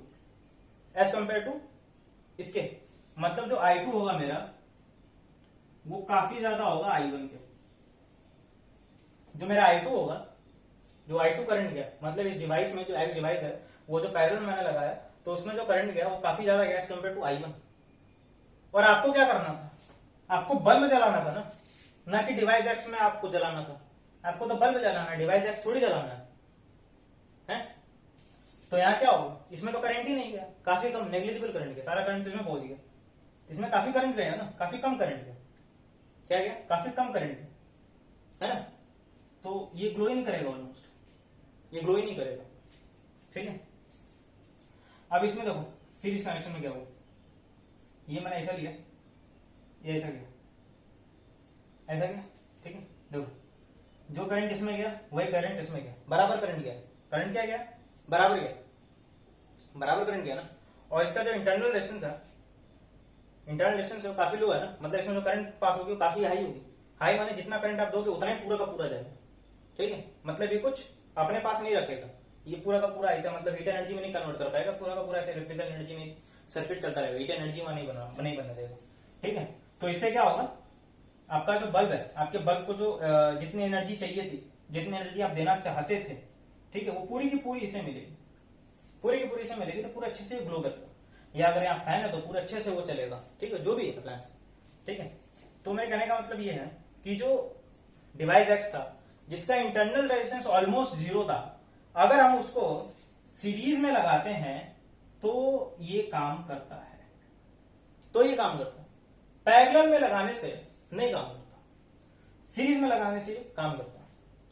एज कंपेयर टू इसके, मतलब जो I2 होगा मेरा वो काफी ज्यादा होगा I1 के। जो मेरा I2 होगा, जो I2 करंट गया, मतलब इस डिवाइस में जो एक्स डिवाइस है वो जो पैरेलल मैंने लगाया, तो उसमें जो करंट गया वो काफी ज्यादा गया एज कंपेयर टू I1। और आपको क्या करना था, आपको बल्ब जलाना था ना कि डिवाइस एक्स में आपको जलाना था, आपको तो बल्ब जलाना है, डिवाइस एक्स थोड़ी जलाना है? तो यहाँ क्या होगा, इसमें तो करंट ही नहीं गया, काफी कम, नेग्लिजिबल करंट गया, सारा करंट इसमें पहुंच गया, इसमें काफी करंट गया ना, काफी कम करंट गया, क्या गया, काफी कम करंट गया, है ना। तो ये ग्लो ही नहीं करेगा, ऑलमोस्ट ये ग्लो ही नहीं करेगा, ठीक है। अब इसमें देखो सीरीज कनेक्शन में क्या हुआ, ये मैंने ऐसा लिया, ये ऐसा गया, ऐसा गया, ठीक है। देखो जो करंट इसमें गया वही करंट इसमें गया, बराबर करंट गया, करंट क्या गया, बराबर गया, बराबर करंट गया ना। और इसका जो इंटरनल रेजिस्टेंस है, इंटरनल रेजिस्टेंस है वो काफी लो है ना, मतलब इसमें जो करंट पास होगी वो काफी हाई होगी, हाई माने जितना करंट आप दोगे उतना ही पूरा का पूरा जाएगा, ठीक है। मतलब ये कुछ अपने पास नहीं रखेगा, ये पूरा का पूरा ऐसा, मतलब हीट एनर्जी में नहीं कन्वर्ट कर पाएगा, पूरा का पूरा ऐसे इलेक्ट्रिकल एनर्जी में सर्किट चलता रहेगा, हीट एनर्जी में नहीं बनने देगा, ठीक है। तो इससे क्या होगा, आपका जो बल्ब है, आपके बल्ब को जो जितनी एनर्जी चाहिए थी, जितनी एनर्जी आप देना चाहते थे, ठीक है, वो पूरी की पूरी इसे मिलेगी, पूरी की पूरी इसे मिलेगी, तो पूरा अच्छे से ग्लो करेगा। या अगर यहाँ फैन है तो पूरा अच्छे से वो चलेगा, ठीक है, जो भी है अप्लायंस, ठीक है। तो मेरे कहने का मतलब ये है कि जो डिवाइस एक्स था जिसका इंटरनल रेजिस्टेंस ऑलमोस्ट जीरो था, अगर हम उसको सीरीज में लगाते हैं तो ये काम करता है, पैरेलल में लगाने से नहीं काम करता, सीरीज में लगाने से काम करता है।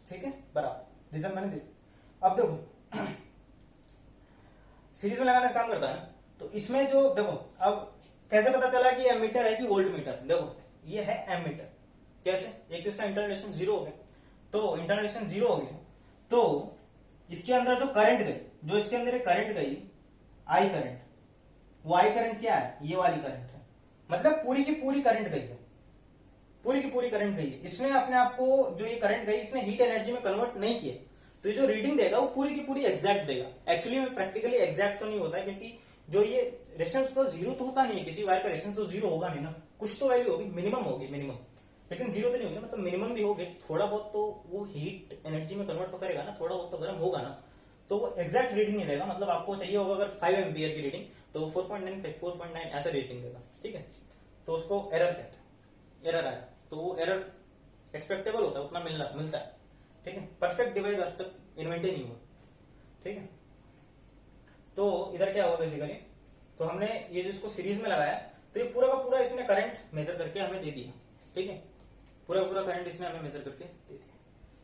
ठीक है, बराबर रीजन मैंने दे दिया। अब देखो सीरीज में लगाने से काम करता है ना, तो इसमें जो देखो अब कैसे पता चला कि एमीटर है कि वोल्ट मीटर। देखो ये है एमीटर, कैसे, एक तो इसका इंटरनल रेजिस्टेंस जीरो हो गया, तो इंटरनल रेजिस्टेंस जीरो हो गया तो इसके अंदर जो करंट गई, जो इसके अंदर करंट गई आई करंट, वो आई करंट क्या है, ये वाली करंट है, मतलब पूरी की पूरी करंट गई है, पूरी की पूरी करंट गई है। इसने अपने आप को जो ये करंट गई इसने हीट एनर्जी में कन्वर्ट नहीं किया, तो ये जो रीडिंग देगा वो पूरी की पूरी एग्जैक्ट देगा। एक्चुअली में प्रैक्टिकली एग्जैक्ट तो नहीं होता है, क्योंकि जो ये रेजिस्टेंस तो जीरो तो होता नहीं है, किसी वायर का रेजिस्टेंस तो जीरो होगा नहीं ना, कुछ तो वैल्यू होगी, मिनिमम होगी मिनिमम, लेकिन जीरो तो नहीं होगी, मतलब मिनिमम भी होगी, थोड़ा बहुत तो वो हीट एनर्जी में कन्वर्ट तो करेगा ना, थोड़ा बहुत तो गर्म होगा ना, तो वो एग्जैक्ट रीडिंग नहीं देगा। मतलब आपको चाहिए होगा अगर 5 एम्पियर की रीडिंग तो 4.9 4.9 ऐसा रीडिंग देगा। ठीक है, तो उसको एरर कहते हैं, एरर आया तो वो एरर एक्सपेक्टेबल होता है, उतना मिलता है। ठीक है, परफेक्ट डिवाइस आज तक इन्वेंट ही नहीं हुआ। ठीक है, तो इधर क्या हुआ बेसिकली, तो हमने ये जो इसको सीरीज में लगाया तो ये पूरा का पूरा इसने करंट मेजर करके हमें दे दिया। ठीक है, पूरा पूरा करंट इसने हमें मेजर करके दे दिया।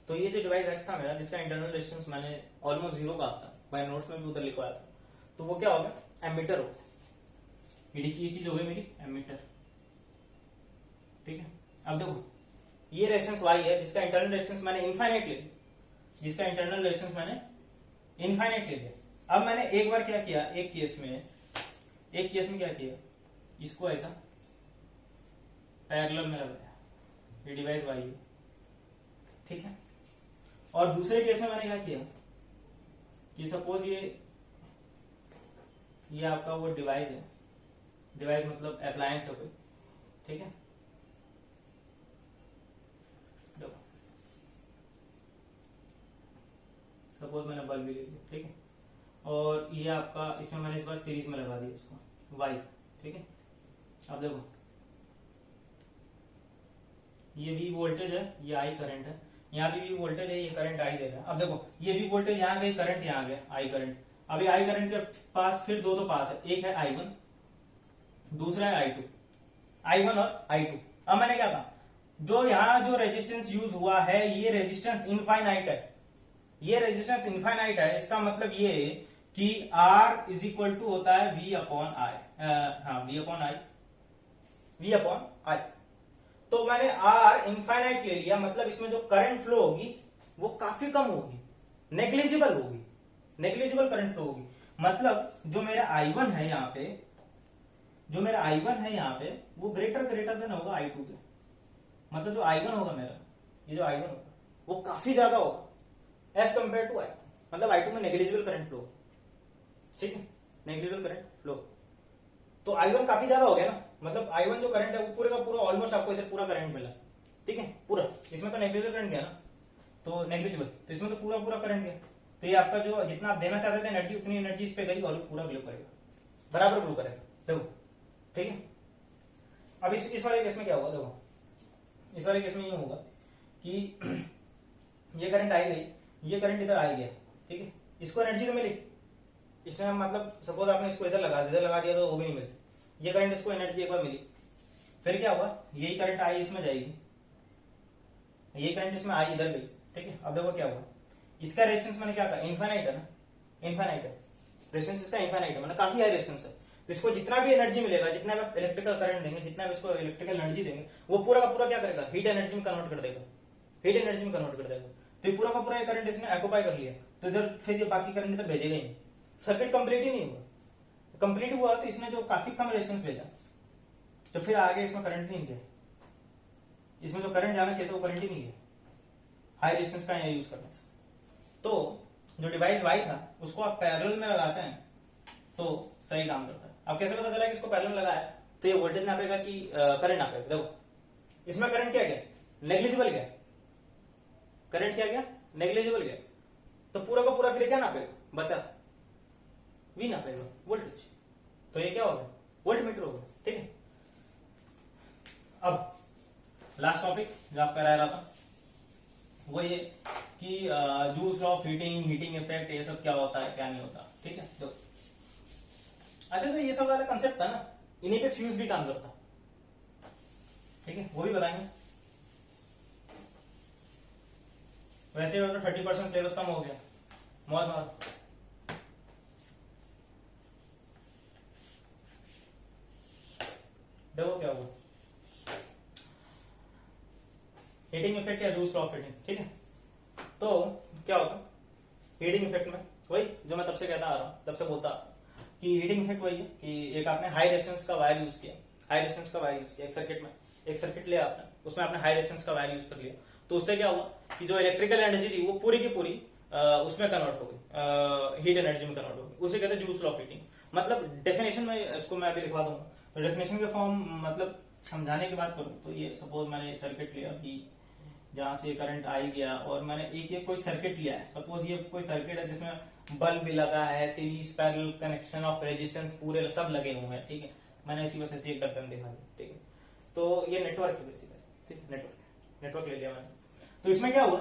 तो ये जो डिवाइस एक्स था मेरा, जिसका इंटरनल रेजिस्टेंस मैंने ऑलमोस्ट जीरो का था, मैंने नोट्स में भी उधर लिखवाया था, तो वो क्या हो गया, एमीटर हो गया, ये चीज हो गई मेरी एमीटर। ठीक है, अब देखो ये रेजिस्टेंस वाई है जिसका इंटरनल रेजिस्टेंस मैंने इनफाइनाइट ले लिया, जिसका इंटरनल रेजिस्टेंस मैंने इनफाइनाइट ले लिया। अब मैंने एक बार क्या किया, एक केस में क्या किया, इसको ऐसा पैरेलल में लगाया, ये डिवाइस वाई है। ठीक है, और दूसरे केस में मैंने क्या किया कि सपोज ये आपका वो डिवाइस है, डिवाइस मतलब अप्लायंस हो गई। ठीक है, देखो सपोज मैंने बल्ब भी ले लिया। ठीक है, और ये आपका इसमें मैंने इस बार सीरीज में लगा दिया इसको वाई। ठीक है, अब देखो ये भी वोल्टेज है, ये आई करंट है, यहाँ भी वोल्टेज है, ये करंट आई दे रहा है। अब देखो ये भी वोल्टेज यहाँ गई, करंट यहाँ गया, आई करंट। अभी आई करंट के पास फिर दो पाथ है, एक है I1, दूसरा है I2, I1 और I2। अब मैंने क्या कहा, जो यहाँ जो रेजिस्टेंस यूज हुआ है ये रेजिस्टेंस इनफाइनाइट है, ये रेजिस्टेंस इनफाइनाइट है, इसका मतलब ये कि R इज इक्वल टू होता है V अपॉन आई, हाँ V अपॉन आई। तो मैंने R इनफाइनाइट ले लिया, मतलब इसमें जो करंट फ्लो होगी वो काफी कम होगी, नेग्लिजिबल होगी, नेग्लिजिबल करंट फ्लो होगी। मतलब जो मेरा I1 है यहाँ पे, जो मेरा I1 है यहाँ पे वो ग्रेटर देन होगा I2 के, मतलब जो I1 होगा मेरा, ये जो I1 होगा वो काफी ज्यादा होगा एज कंपेयर टू I2, मतलब I2 में नेग्लिजिबल करंट फ्लो। ठीक है, नेग्लिजिबल करंट फ्लो, तो I1 काफी ज्यादा हो गया ना, मतलब I1 जो करंट है वो पूरे का पूरा ऑलमोस्ट आपको इधर पूरा करंट मिला। ठीक है, पूरा, इसमें तो नेग्लिजिबल करंट गया ना, तो नेग्लिजिबल, तो इसमें तो पूरा पूरा करंट गया, तो ये आपका जो जितना आप देना चाहते थे एनर्जी उतनी एनर्जी इस पे गई और पूरा ग्लो करेगा, बराबर ग्लो करेगा। देखो ठीक है, अब इस वाले केस में क्या होगा, देखो इस वाले केस में ये होगा कि ये करंट आई गई, ये करंट इधर आ गया। ठीक है, इसको एनर्जी तो मिली, इसमें मतलब सपोज आपने इसको इधर लगा दिया तो वो भी नहीं मिलती, ये करंट इसको एनर्जी एक बार मिली, फिर क्या हुआ, यही करंट आई इसमें जाएगी, यही करंट इसमें आई इधर गई। ठीक है, अब देखो क्या हुआ, इसका रेजिस्टेंस मैंने क्या कहा, इनफाइनाइट है ना, इनफाइनाइट है, रेजिस्टेंस इसका इनफाइनाइट है, मतलब काफी हाई रेजिस्टेंस है, तो इसको जितना भी एनर्जी मिलेगा, जितना भी आप इलेक्ट्रिकल करंट देंगे, जितना भी इसको इलेक्ट्रिकल एनर्जी देंगे, वो पूरा का पूरा क्या करेगा, हीट एनर्जी में कन्वर्ट कर देगा, हीट एनर्जी में कन्वर्ट कर देगा। तो ये पूरा का पूरा करंट इसने ऑक्यूपाई कर लिया, तो इधर फिर ये बाकी करंट इधर भेजेगा ही, सर्किट कंप्लीट ही नहीं हुआ, कंप्लीट हुआ तो इसने जो काफी कम रेजिस्टेंस भेजा, तो फिर आगे इसमें करंट नहीं गया, इसमें जो करंट जाना चाहिए था वो करंट ही नहीं गया, हाई रेजिस्टेंस का यूज करने से। तो जो डिवाइस वाई था उसको आप पैरेलल में लगाते हैं तो सही काम करता है। अब कैसे पता चला कि इसको पैरेलल लगाया, तो ये वोल्टेज नापेगा कि करंट नापेगा। देखो इसमें करंट क्या गया, नेग्लिजिबल गया, करंट क्या गया, नेग्लिजिबल गया, तो पूरा का पूरा फिर क्या नापेगा, बचा वी नापेगा, वोल्टेज, तो ये क्या होगा, वोल्ट मीटर होगा। ठीक है, अब लास्ट टॉपिक जो आपका रह रहा था, वो ये कि joules law of heating, heating effect, ये सब क्या होता है क्या नहीं होता, ठीक है। तो अच्छा, तो ये सब वाला कंसेप्ट था ना, इन्हीं पे फ्यूज भी काम करता, ठीक है, वो भी बताएंगे। वैसे अगर 30% सिलेबस कम हो गया, मौत मार। देखो क्या होगा, हीटिंग इफेक्ट या जूल्स लॉ ऑफ हीटिंग, ठीक है। तो क्या होगा हीटिंग इफेक्ट में, वही जो मैं तब से कहता आ रहा हूं, तब से बोलता कि हीटिंग इफेक्ट वही है कि एक आपने हाई रेजिस्टेंस का वायर यूज किया, हाई रेजिस्टेंस का वायर यूज किया एक सर्किट में, एक सर्किट लिया आपने, उसमें आपने हाई रेजिस्टेंस का वायर यूज कर लिया, तो उससे क्या हुआ कि जो इलेक्ट्रिकल एनर्जी थी वो पूरी की पूरी उसमें कन्वर्ट हो गई, हीट एनर्जी में कन्वर्ट हो गई, उसे कहते हैं जूल्स लॉ ऑफ हीटिंग। मतलब डेफिनेशन में इसको मैं अभी लिखवा दूंगा, तो डेफिनेशन के फॉर्म मतलब समझाने की बात करूं तो ये सपोज मैंने सर्किट लिया अभी, जहां से करंट आई गया, और मैंने एक ये कोई सर्किट लिया है, सपोज ये कोई सर्किट है जिसमें बल्ब भी लगा है, series parallel connection of resistance पूरे सब लगे हुए हैं, ठीक है। मैंने इसी वजह से एक डायग्राम दिखा दिया, ठीक है। तो ये नेटवर्क है बेसिकली, ठीक है, नेटवर्क ले लिया मैंने। तो इसमें क्या हुआ,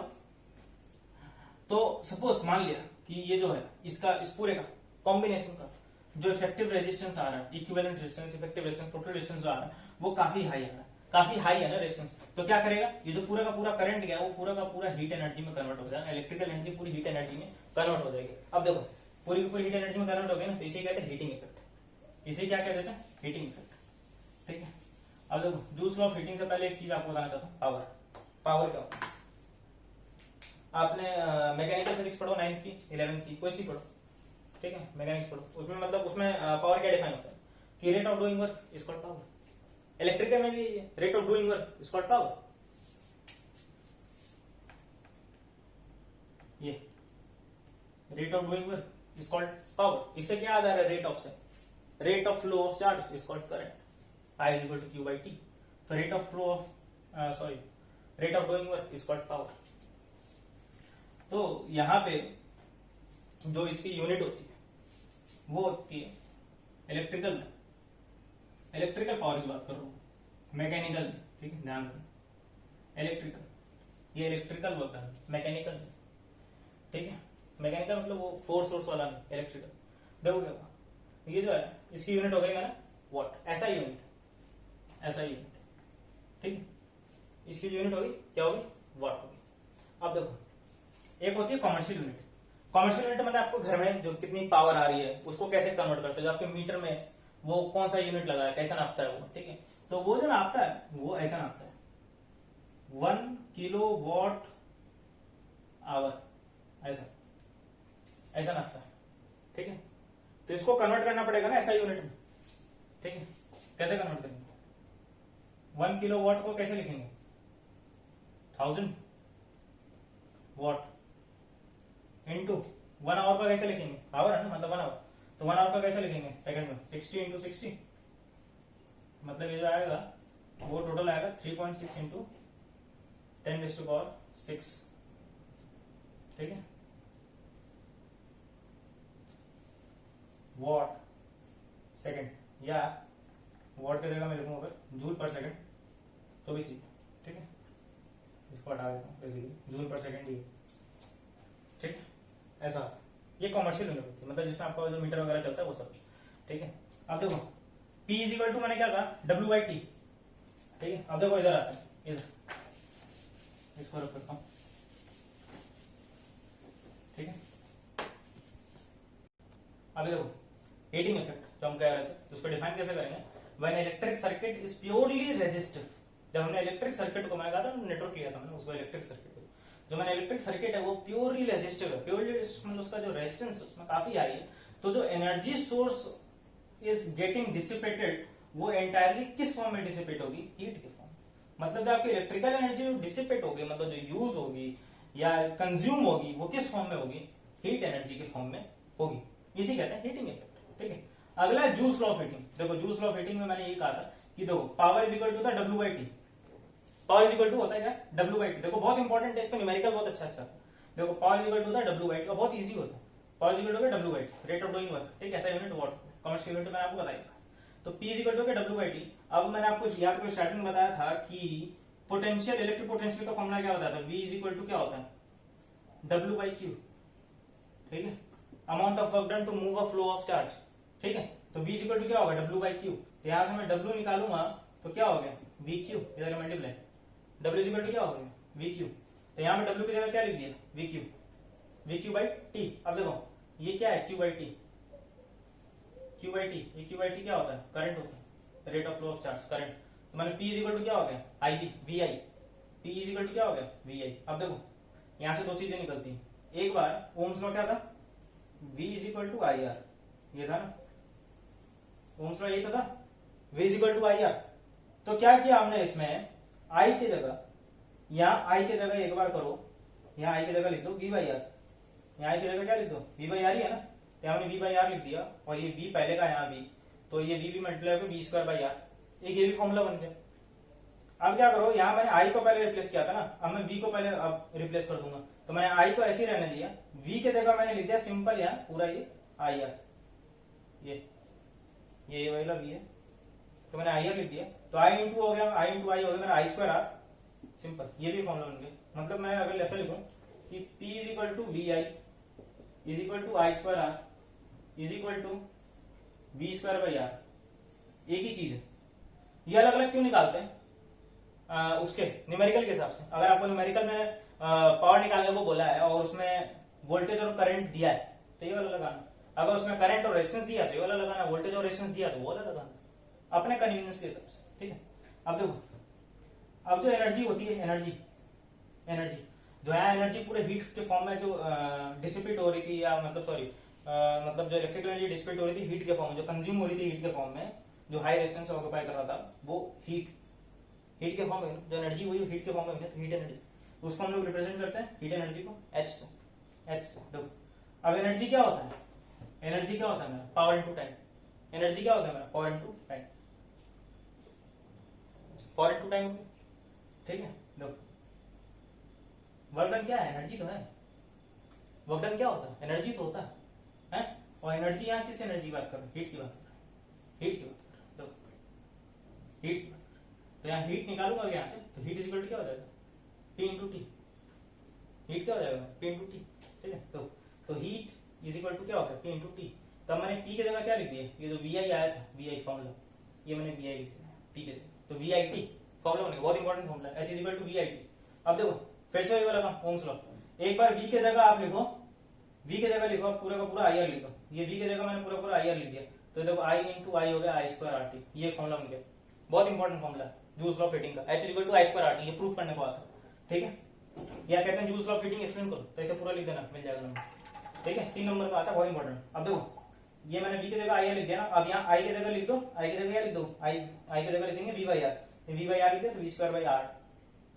तो सपोज मान लिया कि ये जो है इसका इस पूरे का कॉम्बिनेशन का जो इफेक्टिव रेजिस्टेंस आ रहा है, equivalent resistance, effective resistance, total resistance जो आ रहा है वो काफी हाई आ रहा है, काफी हाई है ना रेजिस्टेंस। तो क्या करेगा, ये जो पूरा का पूरा करंट गया वो पूरा का पूरा हीट एनर्जी में कन्वर्ट हो जाएगा, इलेक्ट्रिकल एनर्जी पूरी हीट एनर्जी में कन्वर्ट हो जाएगी। अब देखो पूरी की पूरी हीट एनर्जी में कन्वर्ट हो गई ना, तो इसे कहते हैं हीटिंग इफेक्ट, इसे क्या कहते हैं हीटिंग इफेक्ट, ठीक है। अब देखो जूल्स लॉ ऑफ हीटिंग से पहले एक चीज आपको बताना चाहता हूँ, पावर। पावर क्या होता है, आपने मैकेनिकल फिजिक्स पढ़ो 9th की 11th की, कोई सी पढ़ो, ठीक है, मैकेनिक्स पढ़ो, उसमें मतलब उसमें पावर क्या डिफाइन होता है कि rate of doing work is called power. Electrical में भी rate of doing work is called power, ये rate of doing work is called power. इससे क्या आ रहा है, रेट ऑफ से, rate of flow of charge is called current, I equal to Q by T. तो rate of flow of sorry rate of doing work is called power. तो यहां पे जो इसकी यूनिट होती है वो होती है इलेक्ट्रिकल में, इलेक्ट्रिकल पावर की बात कर रहा हूं, मैकेनिकल में, ठीक है, ध्यान रखना इलेक्ट्रिकल, ये इलेक्ट्रिकल होता है, मैकेनिकल, ठीक है। मैकेनिकल मतलब वो फोर्स वाला नहीं, इलेक्ट्रिकल। देखो क्या हुआ, ये जो है इसकी यूनिट हो गई मैंने वॉट, ऐसा यूनिट, ऐसा यूनिट, ठीक है, इसकी यूनिट होगी क्या होगी, वॉट होगी। अब देखो एक होती है कॉमर्शियल यूनिट, कॉमर्शियल यूनिट मतलब आपको घर में जो कितनी पावर आ रही है उसको कैसे कन्वर्ट करते हैं, जो आपके मीटर में वो कौन सा यूनिट लगा है, कैसा नापता है वो, ठीक है। तो वो जो नापता है वो ऐसा नापता है 1 किलो वॉट आवर, ऐसा ऐसा नापता है, ठीक है। तो इसको कन्वर्ट करना पड़ेगा ना ऐसा यूनिट में, ठीक है। कैसे कन्वर्ट करेंगे, 1 किलो वॉट को कैसे लिखेंगे 1000 वॉट इंटू 1 आवर का कैसे लिखेंगे, आवर है ना, मतलब 1 आवर, तो 1 आवर का कैसे लिखेंगे सेकंड में, 60 इंटू 60, मतलब ये जो आएगा वो टोटल आएगा 3.6 इंटू 10⁶, ठीक है, वॉट सेकंड, या वॉट की जगह मैं लिखूंगा जूल पर सेकंड, तो भी सीख, ठीक है, इसको हटा देता हूँ बेसिकली जूल पर सेकंड ही, ठीक है, ऐसा होता है। ये कॉमर्शियल यूनिट होती है, मतलब जिसमें आपका जो मीटर वगैरह चलता है वो सब, ठीक है। अब देखो P इज इक्वल टू मैंने क्या कहा W बाई टी, ठीक है। अब देखो इधर आते हैं, इधर इसको रख करता हूं, ठीक है। अभी देखो हीटिंग इफेक्ट जो हम कह रहे थे उसको डिफाइन कैसे करेंगे, when electric circuit is purely resistive. जब हमने इलेक्ट्रिक सर्किट को मैंने कहा था नेटवर्क लिया था मैंने उसको, इलेक्ट्रिक सर्किट जो मैंने इलेक्ट्रिक सर्किट है वो प्योरली रेजिस्टिव है, प्योरली मतलब उसका जो रेजिस्टेंस उसमें काफी हाई है, तो जो energy source is getting dissipated वो एंटायरली किस फॉर्म में डिसिपेट होगी, हीट के फॉर्म। मतलब जो आपकी इलेक्ट्रिकल एनर्जी डिसिपेट होगी, मतलब जो यूज होगी या कंज्यूम होगी वो किस फॉर्म में होगी, हीट एनर्जी के फॉर्म में होगी, इसी कहते हैं हीटिंग इफेक्ट, ठीक है। अगला है जूल्स लॉ ऑफ हीटिंग। देखो जूल्स लॉ ऑफ हीटिंग में मैंने ये कहा था कि देखो power is equal to the W by T, power is equal to होता है क्या W बाई टी। देखो बहुत इंपॉर्टेंट है, इसमें न्यूमेरिकल बहुत अच्छा देखो power is equal to the W by T, बहुत इजी होता है, power is equal to W by T, rate of doing work, ठीक है, ऐसा यूनिट वॉट, कमर्शियल यूनिट मैंने आपको बताया। तो P is equal to W by T. अब मैंने आपको याद करो स्टार्टिंग में बताया था कि पोटेंशियल, इलेक्ट्रिक पोटेंशियल का फॉर्मूला क्या बताता है? V इज इक्वल टू क्या होता है? W बाई क्यू, ठीक है। Amount of work done to move a flow of charge, ठीक है। तो V इज इक्वल टू क्या होगा? W by Q. तो यहां से मैं W निकालूंगा तो क्या हो गया? वी क्यू, इधर multiply, W is equal to क्या हो गया? V Q. तो यहाँ पे W की जगह क्या लिख दिया? V Q, V Q by T. अब देखो ये क्या है? Q by T, Q by T. ये क्यू बाई टी क्या होता है? करंट होता है, rate of flow of charge, current. तो मैंने P इज इक्वल टू क्या हो गया? I we, we I. P is equal to क्या हो गया? V I. अब देखो यहां से दो चीजें निकलती हैं। एक बार ओम्स लॉ क्या था? V is equal to I R, ये था ना ओम्स लॉ, यही तो था, V is equal to I R. तो क्या किया हमने इसमें? I की जगह, यहाँ I की जगह एक बार करो, यहाँ I की जगह लिख दो V बाई आर, यहाँ I की जगह क्या लिख दो? V बाई आर ही है ना, तो यहाँ मैंने V बाई आर लिख दिया, और ये V पहले का यहाँ V, तो ये V भी मल्टीप्लाई होकर V स्क्वायर बाई आर, एक ये भी फॉर्मूला बन गया। अब क्या करो, यहाँ मैंने I को पहले रिप्लेस किया था ना, अब मैं V को पहले अब रिप्लेस कर दूंगा। तो मैंने I को ऐसे ही रहने दिया, V की जगह मैंने लिख दिया सिंपल यहाँ पूरा ये आई आर, ये वाला V है, तो मैंने आई आर लिख दिया। तो I इंटू हो गया, I इंटू आई हो गया मेरा आई स्क्वायर आर, सिंपल, ये भी फॉर्मूला बन गया। मतलब मैं अगर ऐसा लिखूं कि P is equal to V I is equal to I square R is equal to V square by R, एक ही चीज है। ये अलग अलग क्यों निकालते हैं? उसके न्यूमेरिकल के हिसाब से। अगर आपको न्यूमेरिकल में पावर निकालने को बोला है और उसमें वोल्टेज और करंट दिया है तो ये वाला लगाना, अगर उसमें करंट और रेजिस्टेंस दिया तो ये वाला लगाना, वोल्टेज और रेजिस्टेंस दिया तो वो वाला लगाना, अपने कन्वीनियंस के हिसाब से, ठीक है। अब देखो, अब जो एनर्जी होती है, एनर्जी जो है, एनर्जी पूरे हीट के फॉर्म में जो डिसिपेट हो रही थी, या मतलब सॉरी मतलब जो इलेक्ट्रिकल एनर्जी डिसिपेट हो रही थी हीट के फॉर्म में, जो कंज्यूम हो रही थी हीट के फॉर्म में, जो हाई रेजिस्टेंस ऑक्यूपाई कर रहा था, वो हीट के फॉर्म में, जो एनर्जी हुई हीट के फॉर्म में, तो हीट एनर्जी, उसको हम लोग रिप्रेजेंट करते हैं हीट एनर्जी को H से, देखो। अब एनर्जी क्या होता है? एनर्जी क्या होता है मेरा? Power into time. एनर्जी क्या होता है मेरा? Power into time, power into time, ठीक है। देखो वर्क डन क्या है? एनर्जी तो है। वर्क डन क्या होता है? एनर्जी तो होता है? और एनर्जी यहाँ किस एनर्जी की बात कर रहे हैं? हीट की बात कर रहे हैं, हीट की बात कर रहे हैं, हीट की बात। तो यहाँ हीट निकालूंगा यहाँ से, तो हीट इज इक्वल टू क्या हो जाएगा? P into T. हीट क्या हो जाएगा? P इंटू टी, ठीक है। तो हीट इज इक्वल टू क्या होगा? P into T. तब मैंने P की जगह क्या लिख दिया? ये जो VI आया था, VI फॉर्मूला, ये मैंने VI लिख दिया P के जगह, तो VIT फॉर्मूला बनेगा, बहुत important formula, H is equal to VIT। अब देखो फिर से वही वाला काम, ओम्स लॉ। एक बार V की जगह आप लिखो, V की जगह लिखो, पूरा का पूरा IR लिखो, ये V की जगह मैंने पूरा पूरा IR लिख दिया, तो देखो I इंटू आई हो गया आई स्क्वायर आर टी, ये फॉर्मूला बन गया, बहुत इंपॉर्टेंट फॉर्मूला है जूल्स लॉ ऑफ हीटिंग का, H equal to I square R T, ये प्रूफ करने को आता है, ठीक है। या कहते हैं Joule's law of heating explain करो, तो ऐसे पूरा लिख देना, मिल जाएगा नंबर, ठीक है। 3 नंबर में आता है, बहुत इंपॉर्टेंट। अब देखो ये मैंने V की जगह आई लिख दिया ना, अब यहाँ I की जगह लिख दो, I की जगह क्या लिख दो? I की जगह लिख देंगे V by R, V by R लिख दे तो V square by R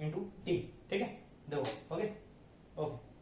into T, ठीक है। देखो ओके ओके।